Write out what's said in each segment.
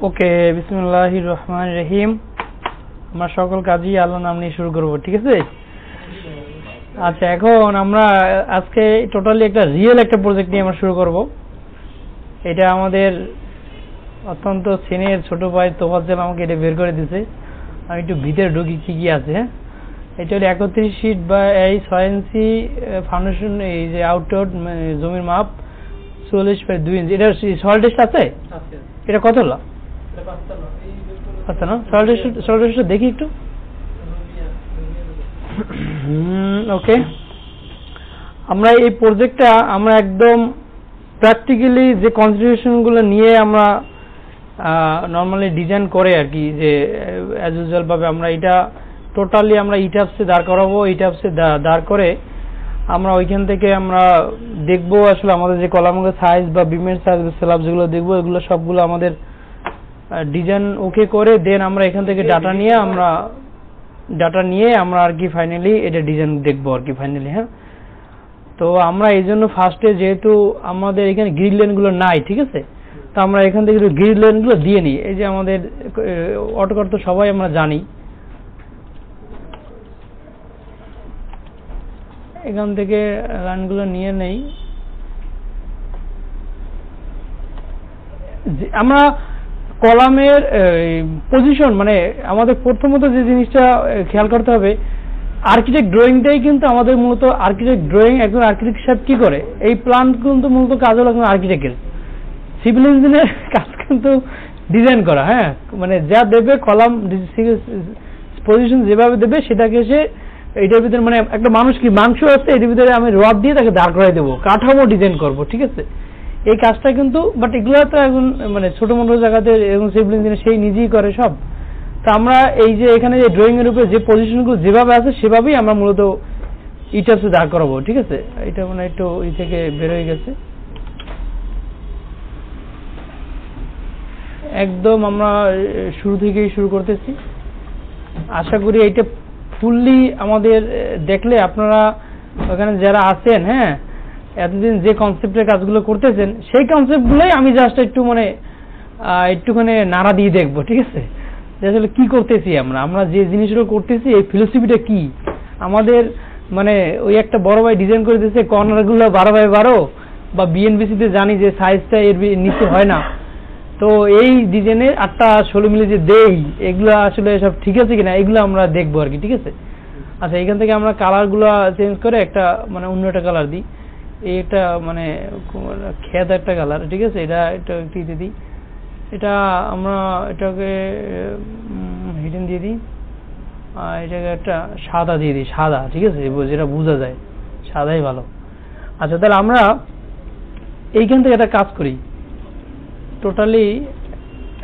ওকে, বিসমিল্লাহির রহমানির রহিম। আমরা সকল কাজই আল্লাহর নাম নিয়ে শুরু করব, ঠিক আছে? আচ্ছা, এখন আমরা আজকে টোটালি একটা রিয়েল একটা প্রজেক্ট নিয়ে আমরা শুরু করব। এটা আমাদের অত্যন্ত সিনিয়র ছোট ভাই তোফাজ্জল আমাকে এটা বের করে দিয়েছে। আমি একটু ভিতরে ঢুকি কি কি আছে। হ্যাঁ, এটা হলো 31 ফিট বা 6 ইঞ্চি ফাউন্ডেশন, এই যে আউটডোর জমির মাপ 44/2 ইঞ্চি। এটা সয়েল টেস্ট আছে? এটা কত হলো? আচ্ছা, না সয়েল টেস্ট দেখি একটু। ওকে, আমরা এই প্রজেক্টটা আমরা একদম প্র্যাকটিক্যালি যে কনসিডারেশনগুলো নিয়ে আমরা নর্মালি ডিজাইন করে আর কি, যে অ্যাজ ইউজুয়াল ভাবে আমরা এটা টোটালি আমরা ইটাপসে দাঁড় করাবো। ইটাপসে দাঁড় করে আমরা ওইখান থেকে আমরা দেখবো আসলে আমাদের যে কলামের সাইজ বা বিমের সাইজ বা স্ল্যাব যেগুলো দেখবো, এগুলো সবগুলো আমাদের ডিজাইন ওকে করে দেন আমরা এখান থেকে ডাটা নিয়ে আমরা আর কি ফাইনালি এটা ডিজাইন দেখবো আর কি ফাইনালি। হ্যাঁ, তো আমরা এই জন্য ফার্স্টে যেহেতু আমাদের এখানে গ্রিড লাইনগুলো নাই, ঠিক আছে, তো আমরা এখান থেকে গ্রিড লাইনগুলো দিয়ে নিই। এই যে আমাদের অটোকার তো সবাই আমরা জানি, এখান থেকে লাইনগুলো নিয়ে নেই। আমরা কলামের পজিশন মানে আমাদের প্রথমত যে জিনিসটা খেয়াল করতে হবে, আর্কিটেক্ট ড্রয়িংটাই কিন্তু আমাদের মূলত আর্কিটেক্ট ড্রয়িং। একজন আর্কিটেক্ট সাহেব কি করে, এই প্ল্যান কিন্তু মূলত কাজ হলো একজন আর্কিটেক্টের। সিভিল ইঞ্জিনিয়ার কাজ কিন্তু ডিজাইন করা। হ্যাঁ, মানে যা দেবে কলাম পজিশন যেভাবে দেবে সেটাকে সে এটার ভিতরে, মানে একটা মানুষ কি মাংস আছে এটার ভিতরে আমি রড দিয়ে তাকে দাঁড় করাই দেবো, কাঠামো ডিজাইন করবো, ঠিক আছে, এই কাজটা কিন্তু। বাট এগুলো তো এখন মানে ছোট মোটো জায়গাতে এখন সিভিল ইঞ্জিনিয়ার সেই নিজেই করে সব। তা আমরা এই যে এখানে যে ড্রয়িং এর উপরে যে পজিশনগুলো যেভাবে আছে সেভাবেই আমরা মূলত ইটাপসে দাঁড় করাবো, ঠিক আছে। এটা মানে একটু এই থেকে বের হয়ে গেছে। একদম আমরা শুরু থেকেই শুরু করতেছি। আশা করি এইটা ফুললি আমাদের দেখলে আপনারা ওখানে যারা আছেন, হ্যাঁ, এতদিন যে কনসেপ্টের কাজগুলো করতেছেন সেই কনসেপ্টগুলোই আমি জাস্ট একটু মানে একটুখানি নাড়া দিয়ে দেখবো, ঠিক আছে, যে আসলে কি করতেছি আমরা যে জিনিসগুলো করতেছি এই ফিলোসফিটা কি আমাদের। মানে ওই একটা বড় ভাই ডিজাইন করে দিয়েছে কর্নারগুলো 12x12, বা বিএনবিসিতে জানি যে সাইজটা এর নিচে হয় না, তো এই ডিজাইনের 8টা 16 মিলি যে দেই, এগুলো আসলে সব ঠিক আছে কিনা এগুলো আমরা দেখবো আর কি, ঠিক আছে। আচ্ছা, এখান থেকে আমরা কালারগুলো চেঞ্জ করে একটা মানে অন্য একটা কালার দিই। এটা মানে খেদ একটা কালার, ঠিক আছে, এটা একটু দিই। এটা আমরা এটাকে হিডেন দিয়ে দিই, আর এটাকে একটা সাদা দিয়ে দিই, সাদা, ঠিক আছে, যেটা বোঝা যায় সাদাই ভালো। আচ্ছা, তাহলে আমরা এইখান থেকে একটা কাজ করি টোটালি।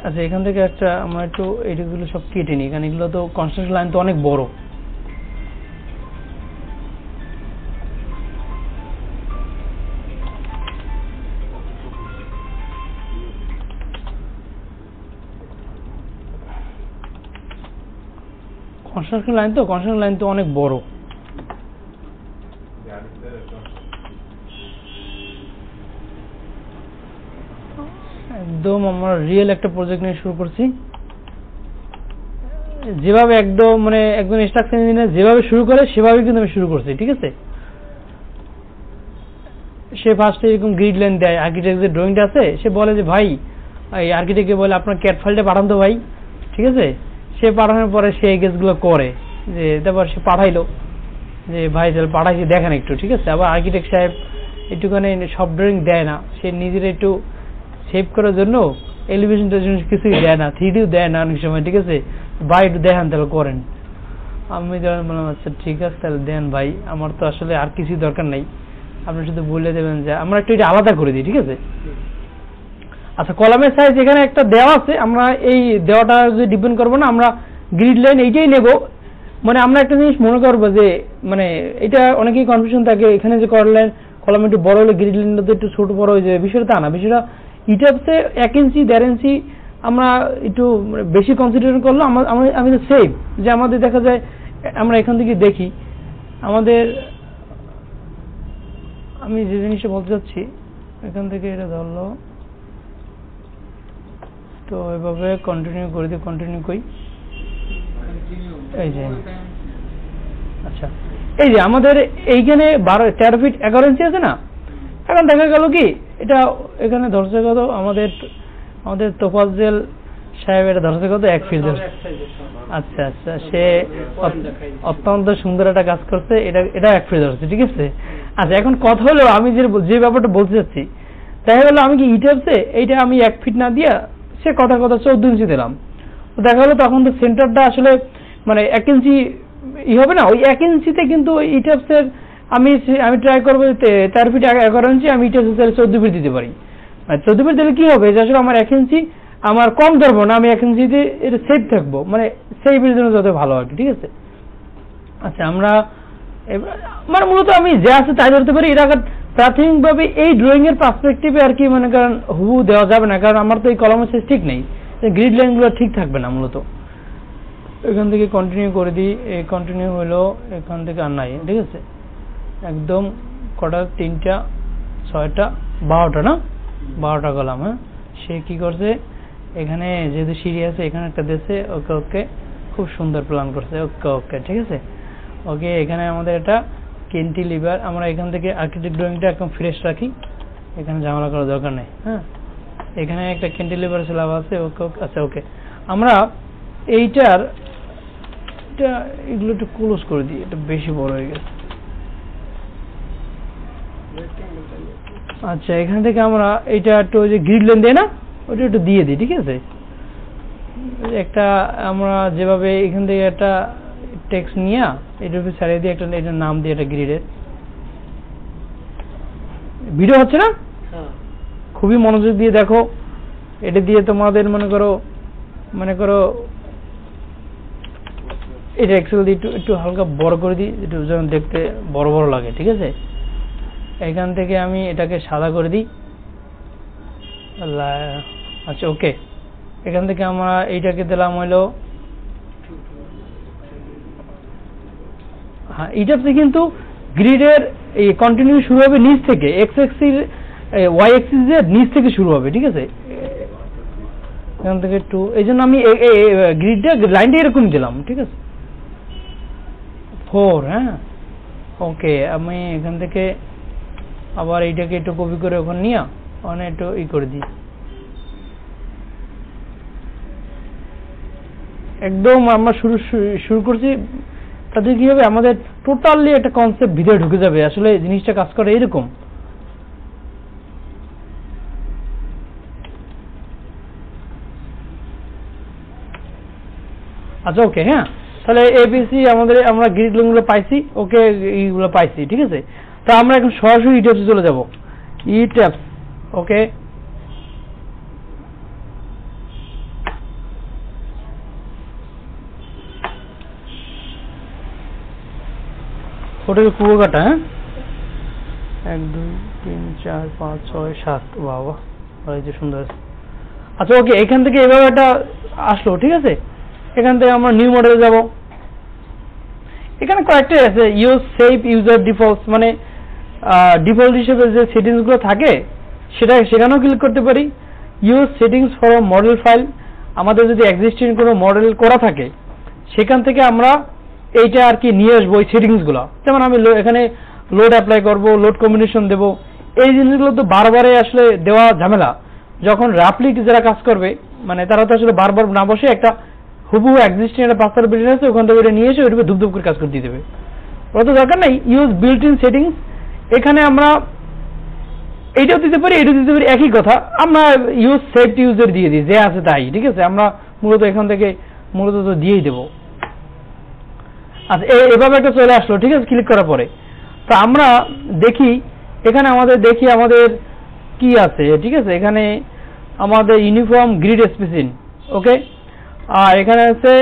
আচ্ছা, এখান থেকে একটা আমরা একটু এইগুলো সব কেটে নিই, কারণ এগুলো তো কনস্ট্রাকশন লাইন তো অনেক বড়। কনস্ট্রাকশন লাইন তো অনেক বড়। একদম আমরা রিয়েল একটা প্রজেক্ট নিয়ে শুরু করছি, যেভাবে একদম মানে একজন স্ট্রাকচার ইঞ্জিনিয়ার যেভাবে শুরু করে সেভাবে কিন্তু আমি শুরু করছি, ঠিক আছে। সে ফার্স্টে এরকম গ্রিড লাইন দেয়, আর্কিটেক্টের ড্রয়িংটা আছে, সে বলে যে ভাই, এই আর্কিটেক্টকে বলে আপনার ক্যাট ফাইলটা পাঠান তো ভাই, ঠিক আছে। সে পাঠানোর পরে সে এই কাজগুলো করে, যে তারপর সে পাঠাইলো যে ভাই তাহলে পাঠাইছি দেখেন একটু, ঠিক আছে। আবার আর্কিটেক্ট সাহেব একটুখানি সব ড্রয়িং দেয় না, সে নিজের একটু সেভ করার জন্য এলিভেশন কিছুই দেয় না, 3Dও দেয় না অনেক সময়, ঠিক আছে। ভাই একটু দেখেন তাহলে করেন। আমি বললাম আচ্ছা ঠিক আছে তাহলে দেন ভাই, আমার তো আসলে আর কিছুই দরকার নাই, আপনি শুধু বলে দেবেন যে আমরা একটু এটা আলাদা করে দিই, ঠিক আছে। আচ্ছা, কলামের সাইজ এখানে একটা দেওয়া আছে, আমরা এই দেওয়াটা যদি ডিপেন্ড করবো না, আমরা গ্রিড লাইন এইটাই নেব। মানে আমরা একটা জিনিস মনে করবো যে মানে এটা অনেকেই কনফিউশন থাকে, এখানে যে করলেন কলাম একটু বড় হলে গ্রিড লাইনটা তো একটু ছোট বড় হয়ে যাবে, বিষয়টা তা না। বিষয়টা ইটাপসে 1 ইঞ্চি 1.5 ইঞ্চি আমরা একটু বেশি কনসিডার করলে আমাদের সেভ, যে আমাদের দেখা যায় আমরা এখান থেকে দেখি আমাদের, আমি যে জিনিসটা বলতে চাচ্ছি এখান থেকে এটা ধরলো তো এভাবে কন্টিনিউ করে দিই, কন্টিনিউ করি। এই যে আচ্ছা, এই যে আমাদের এইখানে 13 ফিট 11 ইঞ্চি আছে না, এখন দেখা গেল কি এটা এখানে ধরছে কত, আমাদের তোফাজ্জল সাহেব এটা ধরছে কত 1 ফিট ধরছে। আচ্ছা আচ্ছা, সে অত্যন্ত সুন্দর একটা কাজ করছে, এটা 1 ফিট ধরছে, ঠিক আছে। আচ্ছা, এখন কথা হলো আমি যে ব্যাপারটা বলতে চাচ্ছি, দেখা গেলো আমি কি ইটাপসে এইটা আমি 1 ফিট না দিয়া সে কথা 14 ইঞ্চি দিলাম, দেখা গেলো তখন তো সেন্টারটা আসলে মানে 1 ইঞ্চি হবে না, ওই 1 ইঞ্চিতে কিন্তু ইটাপসের আমি ট্রাই করবো 4 ফিট 11 ইঞ্চি আমি ইটাপসের 14 ফিট দিতে পারি। 14 ফিট দিলে কি হবে যে আসলে আমার 1 ইঞ্চি আমার কম ধরবো না, আমি 1 ইঞ্চিতে এটা সেফ থাকবো, মানে সেফের জন্য যত ভালো আর কি, ঠিক আছে। আচ্ছা, আমরা মানে মূলত আমি যা আছে তাই ধরতে পারি। এটা প্রাথমিকভাবে এই ড্রয়িং এর পার্সপেক্টিভে আর কি মনে করেন হুবহু দেওয়া যাবে না, কারণ আমার তো এই কলমের সাইজ ঠিক নেই, গ্রিড লাইন গুলো ঠিক থাকবে না মূলত। এখান থেকে কন্টিনিউ করে দিই, এই কন্টিনিউ হলো, এখান থেকে আর নাই, ঠিক আছে। একদম কটা 3টা 6টা 12টা না, 12টা কলাম। হ্যাঁ, সে কি করছে এখানে যেহেতু সিঁড়ি আছে এখানে একটা দেশে, ওকে ওকে খুব সুন্দর প্ল্যান করছে, ওকে ওকে ঠিক আছে। ওকে, এখানে আমাদের এটা ক্যান্টিলিভার, আমরা এখান থেকে আর্কিটেক্ট ড্রয়িংটা একদম ফ্রেশ রাখি, এখানে ঝামেলা করার দরকার নেই। হ্যাঁ, এখানে একটা ক্যান্টিলিভার স্ল্যাব আছে, ওকে ওকে। আচ্ছা ওকে, আমরা এইটার এগুলো একটু ক্লোজ করে দিই, এটা বেশি বড় হয়ে গেছে। আচ্ছা, এখান থেকে আমরা এইটা একটু যে গ্রিড লাইন দেয় না, ওটা একটু দিয়ে দিই, ঠিক আছে। একটা আমরা যেভাবে এখান থেকে একটা টেক্সট নিয়ে এটার উপরে ছাড়িয়ে দিয়ে একটা এটার নাম দিয়ে একটা গ্রিডের ভিডিও হচ্ছে না, খুবই মনোযোগ দিয়ে দেখো। এটা দিয়ে তোমাদের মনে করো এটা এক্সেল দিয়ে একটু হালকা বড় করে দিই, একটু যেন দেখতে বড় বড় লাগে, ঠিক আছে। এখান থেকে আমি এটাকে সাদা করে দিই। আচ্ছা ওকে, এখান থেকে আমরা এইটাকে দিলাম হইলো, হ্যাঁ এইটাতে কিন্তু গ্রিডের এই কন্টিনিউ শুরু হবে নিচ থেকে, এক্স এক্সিস ওয়াই এক্সিস এর নিচ থেকে শুরু হবে, ঠিক আছে। এখান থেকে 2, এই জন্য আমি গ্রিডটা লাইনটা এরকম দিলাম, ঠিক আছে। 4, হ্যাঁ ওকে। আমি এখান থেকে আবার এইটাকে একটু কপি করে ওখানে নিয়ে ওখানে একটু করে দিই, একদম আমরা শুরু করছি। তাতে কি হবে, আমাদের টোটালি একটা কনসেপ্ট ভিতরে ঢুকে যাবে, আসলে জিনিসটা কাজ করে এরকম। আচ্ছা ওকে, হ্যাঁ তাহলে এবিসি আমরা গ্রিড লাইনগুলো পাইছি, ওকে এইগুলো পাইছি, ঠিক আছে। তো আমরা এখন সরাসরি ইট্যাপসে চলে যাব, ইট্যাপস ওকে। ওটাকে পুরো কাটা, হ্যাঁ 1 2 3 4 5 6 7, বাবা এই যে সুন্দর আছে। আচ্ছা ওকে, এখান থেকে এভাবে একটা আসলো, ঠিক আছে। এখান থেকে আমরা নিউ মডেলে যাব, এখানে কয়েকটা আছে, ইউজ সেভ ইউজার ডিফল্টস, মানে ডিফল্ট হিসেবে যে সেটিংস গুলো থাকে সেখানেও ক্লিক করতে পারি। Use settings for model file, আমাদের যদি এক্সিস্টিং কোনো মডেল করা থাকে সেখান থেকে আমরা এইটা আর কি নিয়ে আসবো, ওই সেটিংস গুলো। যেমন আমি এখানে লোড অ্যাপ্লাই করব, লোড কম্বিনেশন দেব, এই জিনিসগুলো তো বারবারে আসলে দেওয়া ঝামেলা। যখন রাফলি যারা কাজ করবে, মানে তারা তো আসলে বারবার না বসে একটা হুবহু এক্সিস্টিং একটা পাসওয়ার্ড বিল্ড আছে, ওখান থেকে ওটা নিয়ে এসে ওইভাবে ধুপধুপ করে কাজ করে দিয়ে দেবে, ওটা তো দরকার নেই। ইউজ বিল্ট ইন সেটিংস, এখানে আমরা এইটাও দিতে পারি, এটাও দিতে পারি, একই কথা। আমরা ইউজ সেভড ইউজার দিয়ে দিই, যে আছে তাই, ঠিক আছে। আমরা মূলত এখান থেকে মূলত তো দিয়েই দেবো। আচ্ছা, এভাবে একটা চলে আসলো, ঠিক আছে। ক্লিক করার পরে তো আমরা দেখি এখানে আমাদের কি আছে, ঠিক আছে। এখানে আমাদের ইউনিফর্ম গ্রিড স্পেসিং, ওকে। আর এখানে আছে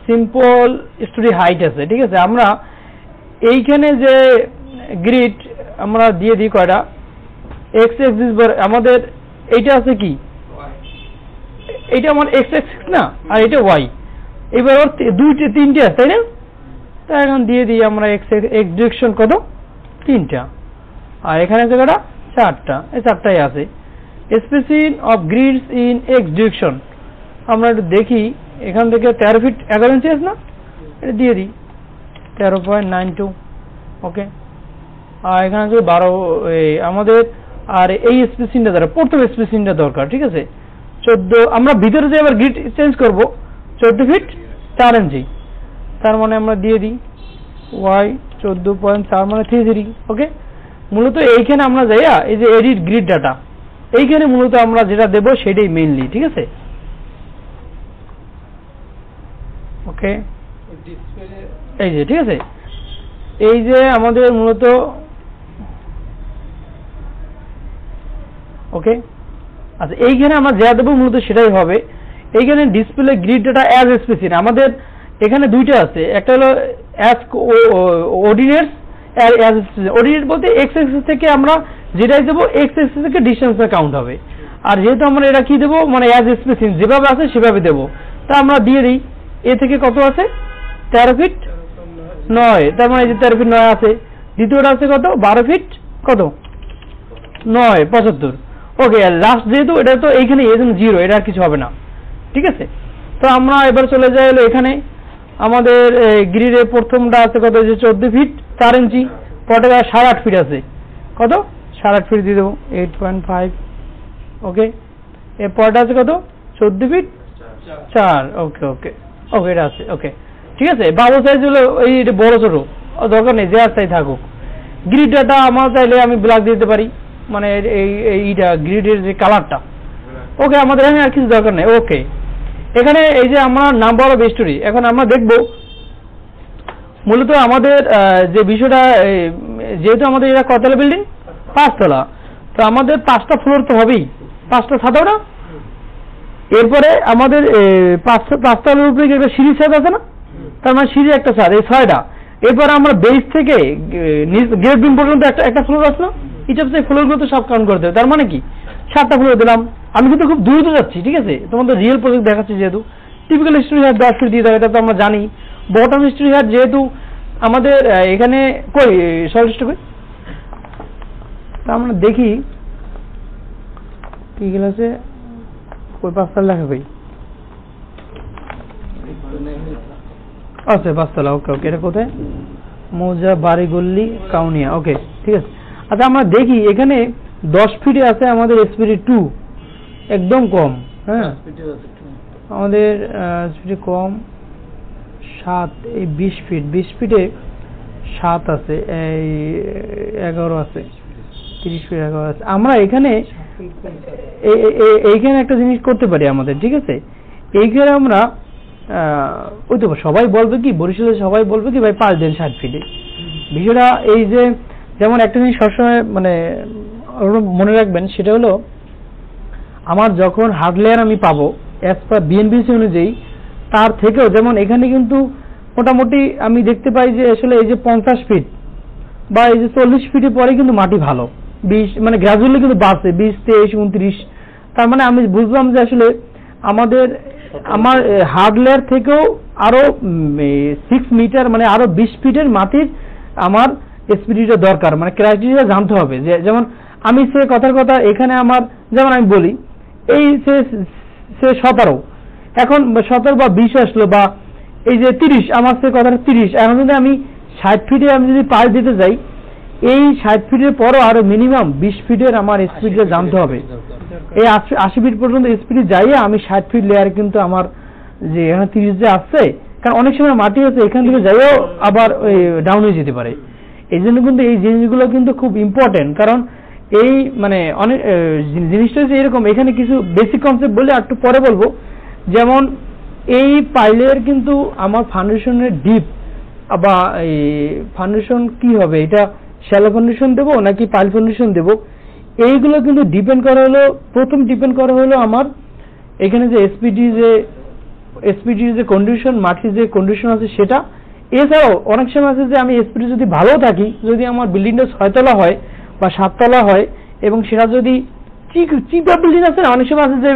সিম্পল স্টোরি হাইট আছে, ঠিক আছে। আমরা এইখানে যে গ্রিড আমরা দিয়ে দিই কয়টা, এক্স এক্সিস আমাদের এইটা আছে কি, এইটা আমার এক্স এক্সিস না, আর এটা ওয়াই, এবার ওর 3টে আছে, তাই না। তাই এখন দিয়ে দিই আমরা এক্স ডিরেকশন কত, 3টা, আর এখানে আছে কটা, 4টা, এই 4টাই আছে। Spacing of greets in x direction, আমরা একটু দেখি এখান থেকে 13 ফিট 11 ইঞ্চি আছে না, এটা দিয়ে দিই 13.92। ওকে, আর এখানে আছে 12 আমাদের। আর এই স্পেসিংটা দ্বারা প্রথম স্পেসিংটা দরকার, ঠিক আছে। 14 আমরা ভিতরে যে আবার গ্রিড চেঞ্জ করব 14 ফিট 4 ইঞ্চি, তার মানে আমরা দিয়ে দিই y 14.4 মানে 33। ওকে, মূলত এইখানে আমরা যাইয়া এই যে এডিট গ্রিড ডাটা, এইখানে মূলত আমরা যেটা দেব সেটাই মেইনলি, ঠিক আছে। ওকে, এই যে ঠিক আছে, এই যে আমাদের মূলত ওকে। আচ্ছা, এইখানে আমরা যা দেবো মূলত সেটাই হবে। এইখানে display grid data as specific আমাদের এখানে দুইটা আছে, একটা হলো অ্যাজ অর্ডিনেটস আর অ্যাজ স্পেসিফিক। অর্ডিনেট বলতে এক্স অ্যাক্সিস থেকে আমরা যেটাই দেবো এক্স অ্যাক্সিস থেকে ডিসটেন্সটা কাউন্ট হবে, আর যেহেতু আমরা এটা কি দেবো মানে অ্যাজ স্পেসিফিক যেভাবে আছে সেভাবে দেবো। তা আমরা দিয়ে দিই এ থেকে কত আছে 13 ফিট 9, তার মানে এই যে 13 ফিট 9 আছে। দ্বিতীয়টা আছে কত 12 ফিট কত 9 75। ওকে, লাস্ট যেহেতু এটা তো এইখানে এজন্য 0, এটা আর কিছু হবে না, ঠিক আছে। তো আমরা এবার চলে যাই হলো এখানে আমাদের গ্রিডের প্রথমটা আছে কত যে 14 ফিট 4 ইঞ্চি, পরে 8.5 ফিট আছে কত 8.5 ফিট দিয়ে দেবো 8.5। ওকে, এর পরটা আছে কত 14 ফিট 4। ওকে ওকে ওকে, এটা আছে। ওকে, ঠিক আছে। বাবু সাইজ হলো এই বড় ছোট দরকার নেই, যে আর তাই থাকুক। গ্রিড ডাটা আমার চাইলে আমি ব্ল্যাক দিতে পারি, মানে এইটা গ্রিডের যে কালারটা। ওকে, আমাদের এখানে আর কিছু দরকার নেই। ওকে, এখানে এই যে আমরা নাম্বার অফ স্টোরি, এখন আমরা দেখব মূলত আমাদের যে বিষয়টা, যেহেতু আমাদের এটা কতলা বিল্ডিং 5 তলা, তো আমাদের 5টা ফ্লোর তো হবেই, 5টা ছাদ না। এরপরে আমাদের 5 তলার উপরে একটা সিঁড়ি ছাদ আছে না, তার মানে সিঁড়ি একটা ছাদ, এই 6টা। এরপরে আমরা বেস থেকে গেট বিম পর্যন্ত একটা ফ্লোর আসলো, ইচ অফ সেই ফ্লোরগুলো তো সব কাউন্ট করতে হবে, তার মানে কি 7টা ফ্লোর দিলাম। আমি কিন্তু খুব দ্রুত যাচ্ছি, ঠিক আছে, তোমাদের রিয়েল প্রজেক্ট দেখাচ্ছি। যেহেতু টিপিক্যাল স্টোরি হ্যাট 10 ফিট দিয়ে দেয়, এটা তো আমরা জানি। বটম স্টোরি হ্যাট যেহেতু আমাদের এখানে কই সলিড কই, তা আমরা দেখি কি গেল আছে কই 5 তলা লেখা কই আছে 5 তলা। ওকে ওকে, এটা কোথায় মৌজা বাড়িগল্লি কাউনিয়া। ওকে, ঠিক আছে। আচ্ছা, আমরা দেখি এখানে 10 ফিটে আছে আমাদের এসপিডি 2, একদম কম। হ্যাঁ, আমাদের এসপিডি কম 7, এই 20 ফিটে 7 আছে, এই 11 আছে, 30 ফিট 11 আছে। আমরা এখানে এইখানে একটা জিনিস করতে পারি আমাদের, ঠিক আছে। এইখানে আমরা ওই তো সবাই বলবে কি, বরিশালে সবাই বলবে কি ভাই 5 দেন 60 ফিটে। বিষয়টা এই যে যেমন একটা জিনিস সবসময় মানে মনে রাখবেন, সেটা হলো আমার যখন হার্ড লেয়ার আমি পাবো অ্যাজ পার বিএনবিসি অনুযায়ী, তার থেকেও যেমন এখানে কিন্তু মোটামুটি আমি দেখতে পাই যে আসলে এই যে 50 ফিট বা এই যে 40 ফিটের পরে কিন্তু মাটি ভালো 20 মানে গ্রাজুয়ালি কিন্তু বাড়ছে 20, 23, 29। তার মানে আমি বুঝলাম যে আসলে আমার হার্ড লেয়ার থেকেও আরো 6 মিটার মানে আরো 20 ফিটের মাটির আমার এসপিডিটা দরকার, মানে ক্রাইটেরিয়া জানতে হবে। যে যেমন আমি সে কথার কথা এখানে আমার যেমন আমি বলি এই সে 17, এখন 17 বা 20 আসলো, বা এই যে 30, আমার সে কথাটা 30। এখন যদি আমি 60 ফিটে আমি যদি পাইপ দিতে যাই, এই 60 ফিটের পরও আরো মিনিমাম 20 ফিটের আমার স্পিডটা জানতে হবে। এই 80 ফিট পর্যন্ত স্পিডে যাইয়ে আমি 60 ফিট লেয়ার কিন্তু আমার যে এখানে 30 যে আসছে, কারণ অনেক সময় মাটি আছে এখান থেকে যাইও আবার ডাউন হয়ে যেতে পারে। এই জন্য কিন্তু এই জিনিসগুলো কিন্তু খুব ইম্পর্টেন্ট, কারণ এই মানে অনেক জিনিসটা হচ্ছে এরকম। এখানে কিছু বেসিক কনসেপ্ট বলে একটু পরে বলবো। যেমন এই পাইলের কিন্তু আমার ফাউন্ডেশনের ডিপ বা এই ফাউন্ডেশন কি হবে, এটা শ্যালো ফাউন্ডেশন দেবো নাকি পাইল ফাউন্ডেশন দেবো, এইগুলো কিন্তু ডিপেন্ড করা হলো, প্রথম ডিপেন্ড করা হলো আমার এখানে যে এসপিডি যে কন্ডিশন, মাটির যে কন্ডিশন আছে সেটা। এছাড়াও অনেক সময় আছে যে আমি এসপিডি যদি ভালো থাকি, যদি আমার বিল্ডিংটা 6 তলা হয় বা 7 তলা হয়, এবং সেটা যদি চিপা বিল্ডিং আছে না, অনেক সময় আছে যে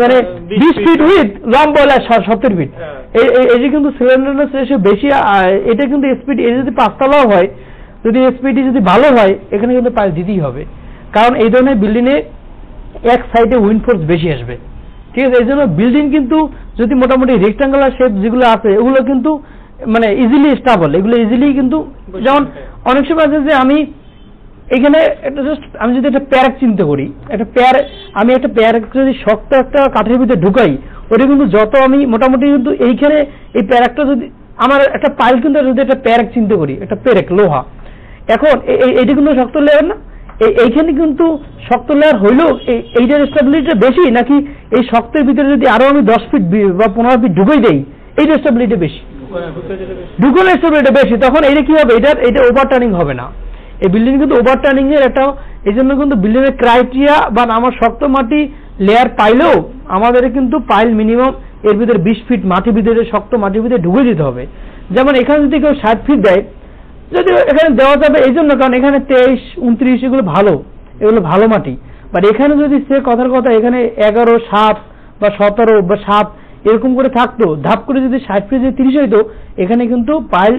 মানে 20 ফিট উইথ লম্বা হলে 70 ফিট, এই যে কিন্তু সিলিন্ডারনেস রেশিও বেশি, এটা কিন্তু এসপিডি এটা যদি 5 তলাও হয়, যদি এসপিডি যদি ভালো হয়, এখানে কিন্তু পাইল দিতেই হবে। কারণ এই ধরনের বিল্ডিং এ এক সাইডে উইন্ড ফোর্স বেশি আসবে, ঠিক আছে। এই জন্য বিল্ডিং কিন্তু যদি মোটামুটি রেক্টাঙ্গুলার শেপ যেগুলো আছে এগুলো কিন্তু মানে ইজিলি স্টেবল, এগুলো ইজিলি কিন্তু, যেমন অনেক সময় আছে যে আমি এখানে একটা জাস্ট আমি যদি একটা প্যারেক চিন্তা করি, আমি একটা প্যারেক যদি শক্ত একটা কাঠের ভিতরে ঢুকাই, ওটা কিন্তু যত আমি মোটামুটি কিন্তু এইখানে এই প্যারেকটা যদি আমার একটা পাইল কিন্তু যদি একটা প্যারেক চিন্তা করি, একটা প্যারেক লোহা, এখন এইটা কিন্তু শক্ত লেয়ার না, এইখানে কিন্তু শক্ত লেয়ার হইলেও এইটার স্টেবিলিটি বেশি, নাকি এই শক্তের ভিতরে যদি আরো আমি 10 ফিট বা 15 ফিট ঢুকাই দেই এইটার স্টেবিলিটি বেশি, ঢুকলে স্টেবিলিটি বেশি, তখন এইটা কি হবে, এটা ওভার টার্নিং হবে না। এই বিল্ডিং কিন্তু ওভার টার্নিং এর একটা, এই জন্য কিন্তু বিল্ডিং এর ক্রাইটেরিয়া বা আমার শক্ত মাটি লেয়ার পাইলেও আমাদের কিন্তু পাইল মিনিমাম এর ভিতরে 20 ফিট মাটির ভিতরে, শক্ত মাটির ভিতরে ঢুকে দিতে হবে। যেমন এখানে যদি কেউ 60 ফিট দেয়, যদি এখানে দেওয়া যাবে এই জন্য, কারণ এখানে 23, 29 এগুলো ভালো, এগুলো ভালো মাটি। বাট এখানে যদি সে কথার কথা এখানে 11, 7 বা 17 বা 7 এরকম করে থাকতো, ধাপ করে যদি 60 ফিট 30 হইতো, এখানে কিন্তু পাইল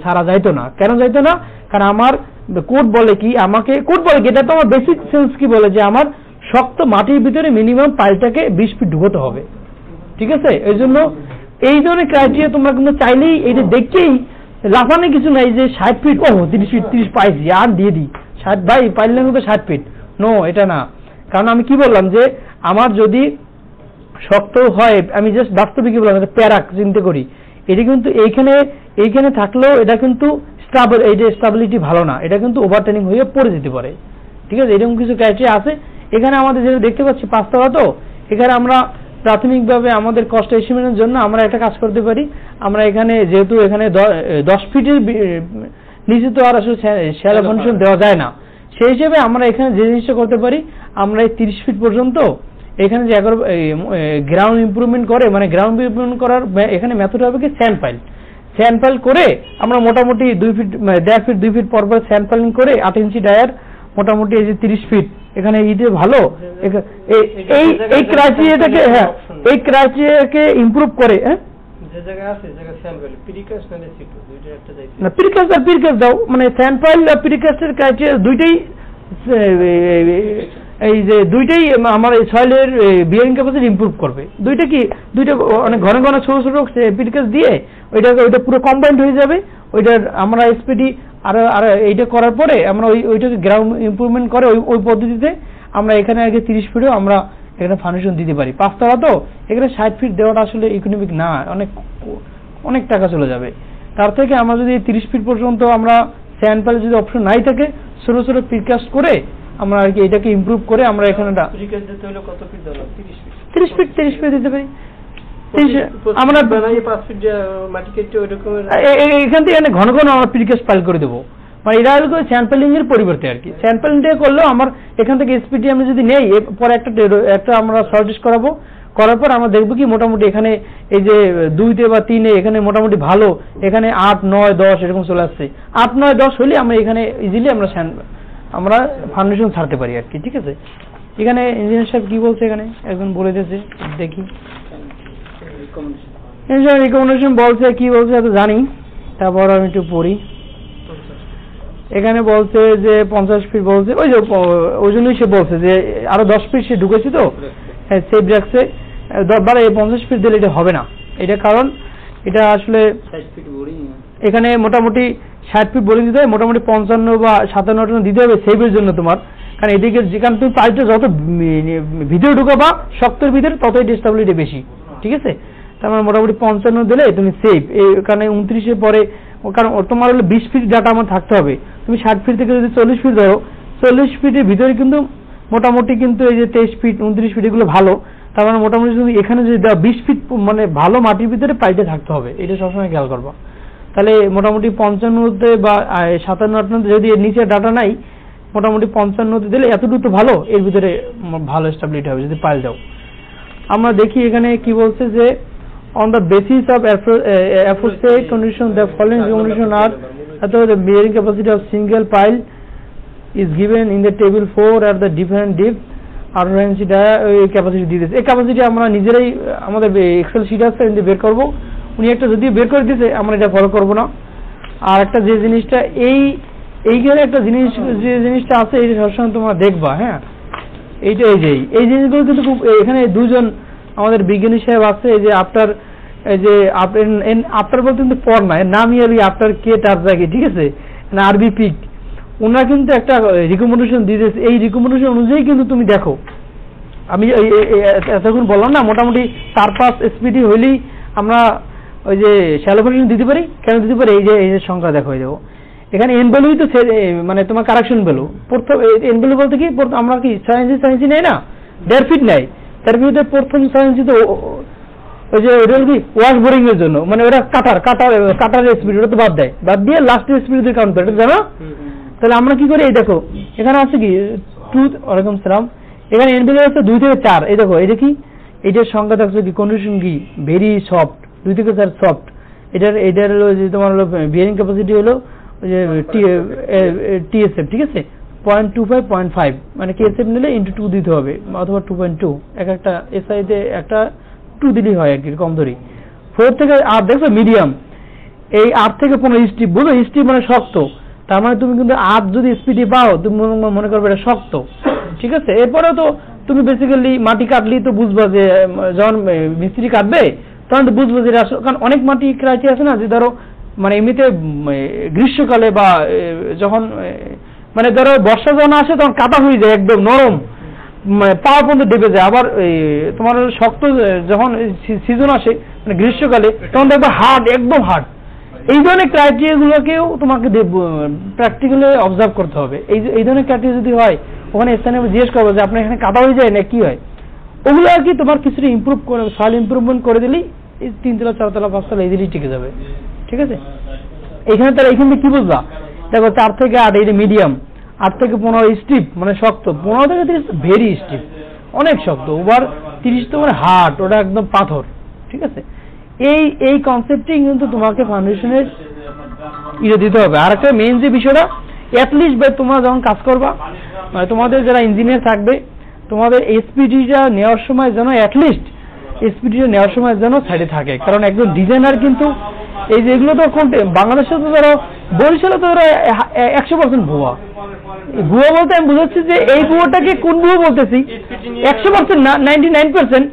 সারা যাইতো না। কেন যাইতো না? কারণ আমার কোড বলে কি, এটা তো আমার বেসিক সেন্স কি বলে যে আমার শক্ত মাটির ভিতরে মিনিমাম পাইলটাকে 20 ফিট ঢুকতে হবে, ঠিক আছে। এই জন্য এই ধরনের ক্রাইটেরিয়া তোমরা কিন্তু চাইলেই এটা দেখেই লাফানো কিছু নাই যে 60 ফিট, ও 30 ফিট 30 পাইছি আর দিয়ে দিই 60, ভাই পাইল না কিন্তু 60 ফিট, নো, এটা না। কারণ আমি কি বললাম যে আমার যদি শক্ত হয়, আমি জাস্ট বাস্তবে কি বললাম, প্যারাক চিন্তা করি, এটা কিন্তু এইখানে থাকলেও এটা কিন্তু স্টেবল, এই যে স্টেবিলিটি ভালো না, এটা কিন্তু ওভারটার্নিং হয়ে পড়ে যেতে পারে, ঠিক আছে। এরকম কিছু ক্রাইটেরিয়া আছে। এখানে আমাদের যেটা দেখতে পাচ্ছি 5 তলা, তো এখানে আমরা প্রাথমিকভাবে আমাদের কস্ট এস্টিমেটের জন্য আমরা একটা কাজ করতে পারি, আমরা এখানে যেহেতু এখানে 10 ফিটের নিচে তো আর আসলে শ্যালো ফাউন্ডেশন দেওয়া যায় না, সেই হিসেবে আমরা এখানে যে জিনিসটা করতে পারি, আমরা এই 30 ফিট পর্যন্ত এখানে যে গ্রাউন্ড ইমপ্রুভমেন্ট করে, মানে গ্রাউন্ড ইমপ্রুভমেন্ট করার এখানে মেথড হবে কি স্যান্ড পাইল করে আমরা মোটামুটি 2 ফিট 1.5 ফিট 2 ফিট পর স্যান্ড পাইলিং করে 8 ইঞ্চি ডায়ার মোটামুটি এই যে 30 ফিট এখানে ইটে ভালো, এই ক্রাইটেরিয়াটাকে, হ্যাঁ এই ক্রাইটেরিয়াকে ইমপ্রুভ করে, হ্যাঁ যে জায়গা আছে জায়গা স্যাম্পল প্রিকাস্ট না সিটু দুইটার একটা যাইছে না, প্রিকাস্ট দাও, মানে স্যাম্পল আর প্রিকাস্টের ক্রাইটেরিয়া দুইটাই, এই যে দুইটাই আমার সয়েলের বিয়ারিং ক্যাপাসিটি ইমপ্রুভ করবে। দুইটা অনেক ঘন ঘন ছোট ছোট প্রিকাস্ট দিয়ে ওইটা পুরো কম্বাইন্ড হয়ে যাবে। ওইটার আমরা এসপিডি আর এইটা করার পরে আমরা ওইটাকে গ্রাউন্ড ইমপ্রুভমেন্ট করে ওই পদ্ধতিতে আমরা এখানে আগে 30 ফিটও আমরা এখানে ফাউন্ডেশন দিতে পারি। 5 তলা তো এখানে 60 ফিট দেওয়াটা আসলে ইকোনমিক না, অনেক টাকা চলে যাবে। তার থেকে আমরা যদি 30 ফিট পর্যন্ত আমরা স্যান্ড যদি অপশন নাই থাকে, ছোট ছোট প্রিকাস্ট করে আমরা আর কি এটাকে ইমপ্রুভ করে আমরা এখানে প্রিকাস্ট দিতে হলে কত ফিট দেওয়া লাগবে? 30 ফিট দিতে পারি আমরা 5 ফিট মাটি কেটে ওইরকম এখান থেকে ঘন ঘন আমরা প্রিকাস্ট পাইল করে দেবো। মানে এটা হলো স্যাম্পলিং এর পরিবর্তে আর কি, স্যাম্পলিংটা করলেও আমার এখান থেকে এসপিটি আমি যদি নেই, পরে একটা আমরা সর্টিস করাবো, করার পর আমরা দেখবো কি মোটামুটি এখানে এই যে 2 বা 3 এখানে মোটামুটি ভালো, এখানে 8, 9, 10 এরকম চলে আসছে। 8, 9, 10 হলে আমরা এখানে ইজিলি আমরা ফাউন্ডেশন ছাড়তে পারি আর কি, ঠিক আছে। এখানে ইঞ্জিনিয়ার সাহেব কি বলছে, এখানে একজন বলে দিয়েছে, দেখি রিকমেন্ডেশন বলছে, কি বলছে এত জানি, তারপর আমি একটু পড়ি। এখানে বলছে যে 50 ফিট বলছে, ওই জন্যই সে বলছে যে আরো 10 ফিট সে ঢুকেছে, তো হ্যাঁ সেভ রাখছে, 50 ফিট দিলে এটা হবে না। এটা কারণ এটা আসলে এখানে মোটামুটি 60 ফিট বোরিং দিতে হবে, মোটামুটি 55 বা 57 দিতে হবে সেভের জন্য তোমার। কারণ এদিকে যেখানে তুমি পাইপটা যত ভিতরে ঢুকাবা শক্তের ভিতরে ততই স্টেবিলিটি বেশি, ঠিক আছে। তার মানে মোটামুটি 55 দিলে তুমি সেভ, এখানে 29 পরে, কারণ তোমার হলো 20 ফিট ডাটা আমার থাকতে হবে। তুমি 60 ফিট থেকে যদি 40 ফিট ধরো, 40 ফিটের ভিতরে কিন্তু মোটামুটি কিন্তু এই যে 23 ফিট 29 ফিট এগুলো ভালো। তার মানে মোটামুটি তুমি এখানে যদি 20 ফিট মানে ভালো মাটির ভিতরে পাইপটা থাকতে হবে, এটা সবসময় খেয়াল করবা। তাহলে মোটামুটি 55তে বা 57-58 যদি এর নিচে ডাটা নাই, মোটামুটি 55তে দিলে এতটুকু তো ভালো, এর ভিতরে ভালো স্টেবিলিটি হবে যদি পাইল দাও। আমরা দেখি এখানে কি বলছে যে on the basis of aforesaid condition the following condition are the bearing capacity of single pile is given in the table 4 at the different depth আর ক্যাপাসিটি দিয়ে দিয়েছে। এই ক্যাপাসিটি আমরা নিজেরাই আমাদের এক্সেল শিট আছে বের করব, উনি একটা যদি বের করে দিয়েছে আমরা এটা ফলো করব না। আর একটা যে জিনিসটা এইখানে একটা যে জিনিসটা আছে এই সবসময় তোমরা দেখবা, হ্যাঁ এইটা এই জিনিসগুলো কিন্তু খুব, এখানে দুজন আমাদের বিজ্ঞানী সাহেব আছে, এই যে আফটার, এই যে আফটার বলতে কিন্তু পর না, এর নামই হলো আফটার কে টার জায়গায়, ঠিক আছে, আরবি পিক, ওনারা কিন্তু একটা রিকমেন্ডেশন দিয়েছে। এই রিকমেন্ডেশন অনুযায়ী কিন্তু তুমি দেখো, আমি এতক্ষণ বললাম না মোটামুটি 4-5 এসপিডি হইলেই আমরা ওই যে শ্যালো ফাংশন দিতে পারি। কেন দিতে পারি? এই যে সংখ্যা দেখো, এই দেখো এখানে এন ভ্যালুই তো মানে তোমার কারেকশন ভ্যালু। প্রথম এন ভ্যালু বলতে কি, আমরা কি 6 ইঞ্চি নেই না, 1.5 ফিট নেই, তার ভিতরে প্রথম 6 ইঞ্চি তো ওই যে ওটা কি ওয়াশ বোরিং এর জন্য, মানে ওরা কাটার স্পিড ওটা তো বাদ দিয়ে লাস্টের স্পিড দিয়ে কাউন্ট করে, জানো? তাহলে আমরা কি করি, এই দেখো এখানে আছে কি ট্রুথ, ওয়ালাইকুম সালাম, এখানে এন ভ্যালু আছে 2 থেকে 4, এই দেখো এটা কি, এটার সংখ্যা দেখছো কি, কন্ডিশন কি ভেরি সফট, 2 থেকে 4 সফট, এটার হলো যে তোমার হলো বিয়ারিং ক্যাপাসিটি হলো ওই যে টিএসএফ, ঠিক আছে, 0.25 0.5, মানে কেএসএফ নিলে ইন্টু 2 দিতে হবে অথবা 2.2, একটা এসআইতে একটা 2 দিলেই হয় আর কি, কম ধরি। 4 থেকে 8 দেখছো মিডিয়াম, এই 8 থেকে 15 স্টিপ, বুঝো স্টিপ মানে শক্ত, তার মানে তুমি কিন্তু 8 যদি স্পিডে পাও তুমি মনে করবে এটা শক্ত, ঠিক আছে। এরপরে তো তুমি বেসিক্যালি মাটি কাটলেই তো বুঝবা, যে যখন মিস্ত্রি কাটবে তখন তো বুঝবো যে আসলে, কারণ অনেক মাটি ক্রাইটেরিয়া আছে না, যে ধরো মানে এমনিতে গ্রীষ্মকালে বা যখন মানে ধরো বর্ষা যখন আসে তখন কাটা হয়ে যায় একদম নরম, পাওয়া পর্যন্ত ডেবে যায়। আবার তোমার শক্ত যখন সিজন আসে মানে গ্রীষ্মকালে তখন দেখবে হার্ড, একদম হার্ড। এই ধরনের ক্রাইটেরিয়া গুলোকেও তোমাকে প্র্যাকটিক্যালি অবজার্ভ করতে হবে। এই ধরনের ক্রাইটেরিয়া যদি হয়, ওখানে স্থানীয় জিজ্ঞেস করবো যে আপনার এখানে কাটা হয়ে যায় না কি হয়, ওগুলো আর কি তোমার কিছুটা ইমপ্রুভ করে, সয়েল ইমপ্রুভমেন্ট করে দিলেই এই 3 তলা 4 তলা 5 তলা ইজিলি টিকে যাবে, ঠিক আছে। এখানে তারা এখানে কি বুঝবা, দেখো 4 থেকে 8 এই মিডিয়াম, 8 থেকে 15 স্টিপ মানে শক্ত, 15 থেকে 30 ভেরি স্টিপ, অনেক শক্ত, ওভার 30 তো মানে হার্ড, ওটা একদম পাথর, ঠিক আছে। এই কনসেপ্টই কিন্তু তোমাকে ফাউন্ডেশনের দিতে হবে। আর একটা মেইন যে বিষয়টা, অ্যাটলিস্ট ভাই তোমরা যখন কাজ করবা, মানে তোমাদের যারা ইঞ্জিনিয়ার থাকবে, তোমাদের এসপিডিটা নেওয়ার সময় যেন অ্যাটলিস্ট এসপিডিটা নেওয়ার সময় যেন সাইডে থাকে। কারণ একজন ডিজাইনার কিন্তু এই যে এগুলো তো বাংলাদেশে তো ধরো বরিশালে তো ওরা 100% ভুয়া বলতে আমি বুঝাচ্ছি যে এই ভুয়াটাকে কোন ভুয়া বলতেছি, 100% না 99%।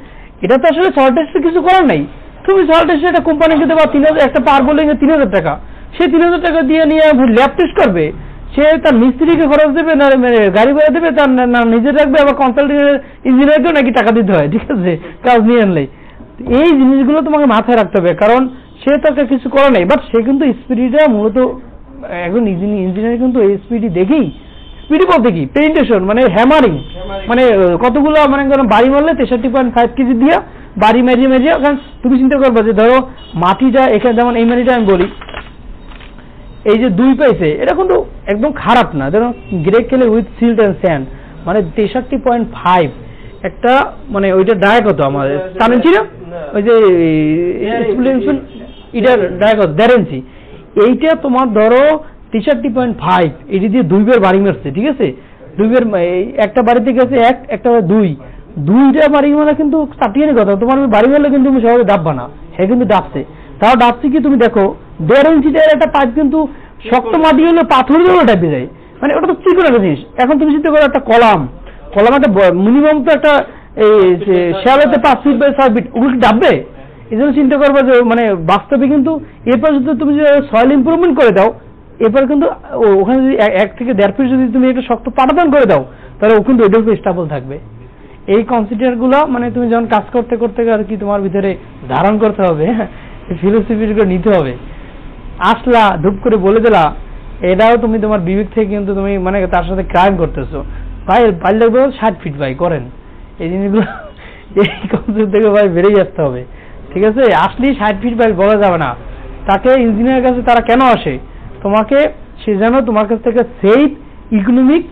এটা তো আসলে সল্ট টেস্টে কিছু করার নাই। তুমি সল্ট টেস্টে একটা কোম্পানিকে দেবা 3000, একটা পার বোলিং এ 3000 টাকা, সে 3000 টাকা দিয়ে নিয়ে ল্যাব টেস্ট করবে, সে তার মিস্ত্রিকে খরচ দেবে না, গাড়ি ভাড়া দেবে, তার না নিজে রাখবে, আবার কনসাল্টিং ইঞ্জিনিয়ারকেও নাকি টাকা দিতে হয়, ঠিক আছে, কাজ নিয়ে আনলেই। এই জিনিসগুলো তোমাকে মাথায় রাখতে হবে, কারণ সে তাকে কিছু করে নাই, বাট সে কিন্তু স্পিডটা মূলত একজন ইঞ্জিনিয়ার কিন্তু এই স্পিডি দেখেই, স্পিডি বলতে কি পেইন্টেশন মানে হ্যামারিং, মানে কতগুলো মানে বাড়ি মারলে 63.5 কেজি দিয়া বাড়ি মেরিয়ে, কারণ তুমি চিন্তা করবা যে ধরো মাটিটা এখানে, যেমন এই মাটিটা আমি বলি এই যে 2 পাইছে, এটা কিন্তু একদম খারাপ না, ধরো গ্রে কেলে উইথ সিল্ট অ্যান্ড স্যান্ড মানে 63.5 একটা, মানে ওইটা ডায় কত আমাদের জানেন ছিল ওই যে এটার ডায় কত 1.5 ইঞ্চি, এইটা তোমার ধরো 63.5, এটি দিয়ে 2 বার বাড়ি মারছে, ঠিক আছে, 2 বার একটা বাড়িতে গেছে একটা 2টা বাড়ি মারা কিন্তু চাটিয়ে কথা, তোমার বাড়ি মারলে কিন্তু তুমি সবাই ডাববা না, সে কিন্তু ডাবছে, তাও ডাবছে কি তুমি দেখো 1.5 ইঞ্চিটার একটা পাইপ কিন্তু শক্ত মাটি হলে পাথর দিয়েও ডাবে যায়, মানে ওটা তো চিকন একটা জিনিস। এখন তুমি চিন্তা করো একটা কলাম একটা মিনিমাম তো একটা শেয়ালেতে 5 ফিট বাই 6 ফিট, ওগুলো কি ডাববে? এই জন্য চিন্তা করবো যে মানে বাস্তবে কিন্তু এরপর যদি তুমি যে সয়েল ইমপ্রুভমেন্ট করে দাও, এরপর কিন্তু ওখানে যদি 1 থেকে 1.5 ফিট যদি তুমি একটা শক্ত পাটাদান করে দাও, তাহলে ও কিন্তু ওইটাও স্টেবল থাকবে। এই কনসিডার গুলো মানে তুমি যখন কাজ করতে করতে আর কি তোমার ভিতরে ধারণ করতে হবে, ফিলোসফিগুলো নিতে হবে। আসলা ধূপ করে বলে দিলা, এটাও তুমি তোমার বিবেক থেকে কিন্তু তুমি মানে তার সাথে ক্রাইম করতেছো, ভাই বাড়ি লাগবে 60 ফিট ভাই করেন, এই জিনিসগুলো এই কনসেপ্ট থেকে ভাই বেরিয়ে আসতে হবে, ঠিক আছে। আসলেই 60 ফিট ভাই বলা যাবে না, তাকে ইঞ্জিনিয়ারের কাছে তারা কেন আসে, তোমাকে সে যেন তোমার কাছ থেকে সেফ ইকোনমিক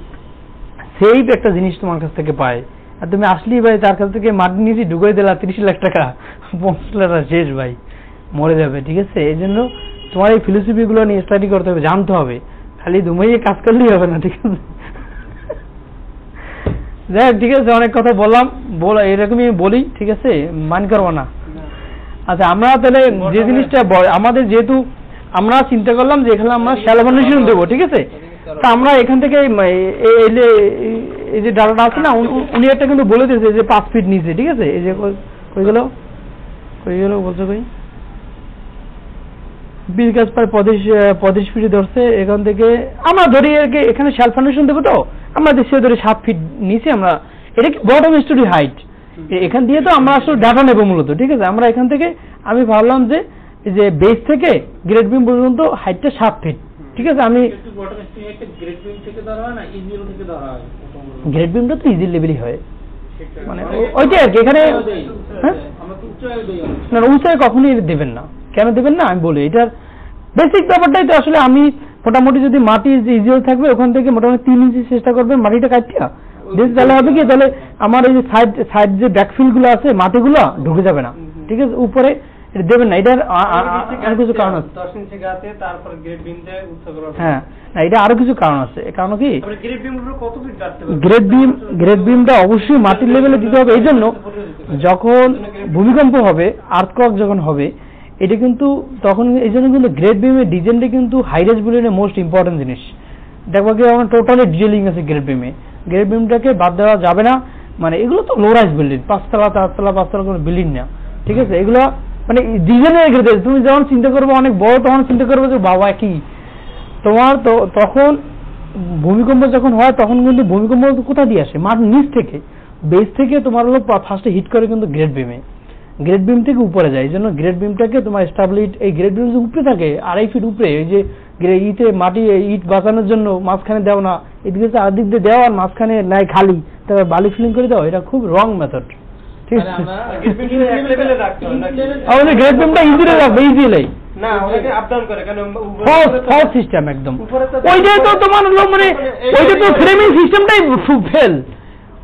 সেফ একটা জিনিস তোমার কাছ থেকে পায়। আর তুমি আসলেই ভাই তার কাছ থেকে মাটি নিচে ঢুকাই দিলা 30 লাখ টাকা, 50 লাখ শেষ ভাই, মরে যাবে, ঠিক আছে। এই জন্য তোমার এই ফিলোসফি গুলো নিয়ে স্টাডি করতে হবে, জানতে হবে, খালি দুমাইয়ে কাজ করলেই হবে না, ঠিক আছে। যাই ঠিক আছে, অনেক কথা বললাম, এরকমই বলি, ঠিক আছে, মান করবো না। আচ্ছা আমরা তাহলে যে জিনিসটা আমাদের, যেহেতু আমরা চিন্তা করলাম যে এখানে আমরা শ্যালো ফাউন্ডেশন দেবো, ঠিক আছে, তা আমরা এখান থেকে এই যে ডাটাটা আছে না, উনি একটা কিন্তু বলে দিয়েছে যে 5 ফিট নিচে, ঠিক আছে, এই যে কই গেল বলছো কই? বীজ গাছ প্রায় 35 ফিট ধরছে। এখান থেকে আমরা ধরি এখানে শ্যাল ফাউন্ডেশন দেবো, তো আমরা দেশে ধরি 7 ফিট নিচে আমরা, এটা কি বটম স্টোরি হাইট, এখান দিয়ে তো আমরা আসলে ডাটা নেবো মূলত, ঠিক আছে। আমরা এখান থেকে আমি ভাবলাম যে বেস থেকে গ্রেড বিম পর্যন্ত হাইটটা 7 ফিট, ঠিক আছে। আমি গ্রেড বিমটা তো ইজি লেভেলই হয়, মানে ওইটাই আর কি। এখানে না উঁচায় কখনই দেবেন না, কেন দেবেন না আমি বলি। এটার বেসিক ব্যাপারটাই তো আসলে আমি মোটামুটি যদি মাটি ইজিও থাকবে ওখান থেকে মোটামুটি 3 ইঞ্চি চেষ্টা করবেন মাটিটা কাটিয়া বেশ, তাহলে হবে কি, তাহলে আমার এই যে সাইড যে ব্যাকফিল গুলো আছে মাটিগুলো ঢুকে যাবে না, ঠিক আছে। উপরে দেবেন না, এটার আর কিছু কারণ আছে। 10 ইঞ্চি গাছে তারপর গ্রেড বিম দিয়ে উচ্চ করা। হ্যাঁ, না এটা আরো কিছু কারণ আছে। কারণ কি গ্রেড বিম কত ফিট কাটতে হবে? গ্রেড বিমটা অবশ্যই মাটির লেভেলে দিতে হবে। এই জন্য যখন ভূমিকম্প হবে, আর্থকোয়েক যখন হবে, এটা কিন্তু তখন এই জন্য কিন্তু গ্রেড বিমের ডিজাইনটা কিন্তু হাইরাইজ বিল্ডিং এর মোস্ট ইম্পর্টেন্ট জিনিস। দেখবো কি আমার টোটালি ডিটেইলিং আছে গ্রেড বিমে, গ্রেড বিমটাকে বাদ দেওয়া যাবে না। মানে এগুলো তো লো রাইজ বিল্ডিং, 5 তলা 4 তলা 5 তলা কোনো বিল্ডিং না, ঠিক আছে। এগুলো মানে ডিজাইনের গ্রেড, তুমি যখন চিন্তা করবে অনেক বড়, তখন চিন্তা করবে যে বাবা কি তোমার তো তখন ভূমিকম্প যখন হয় তখন কিন্তু ভূমিকম্প কোথা দিয়ে আসে? মাঠ নিচ থেকে, বেস থেকে তোমার হলো ফার্স্টে হিট করে কিন্তু গ্রেড বিমে, গ্রেড বিম থেকে উপরে যায়। এই জন্য গ্রেড বিমটাকে তোমার স্টাবলিট, এই গ্রেড বিম যে উপরে থাকে 2.5 ফিট উপরে, এই যে ইটে মাটি ইট বাঁচানোর জন্য মাঝখানে দেও না, এদিকে আদিক দিয়ে দেওয়া আর মাঝখানে নাই খালি, তারপর বালি ফিলিং করে দাও, এটা খুব রং মেথড, ঠিক আছে। আমাদের গ্রেড বিমটা ইজিলি রাখবে, ইজিলি না ওটাকে আপ ডাউন করে, কারণ ফলস সিস্টেম একদম। ওইটাই তো তোমার হলো মানে ওইটা তো ফ্রেমিং সিস্টেমটাই ফেল,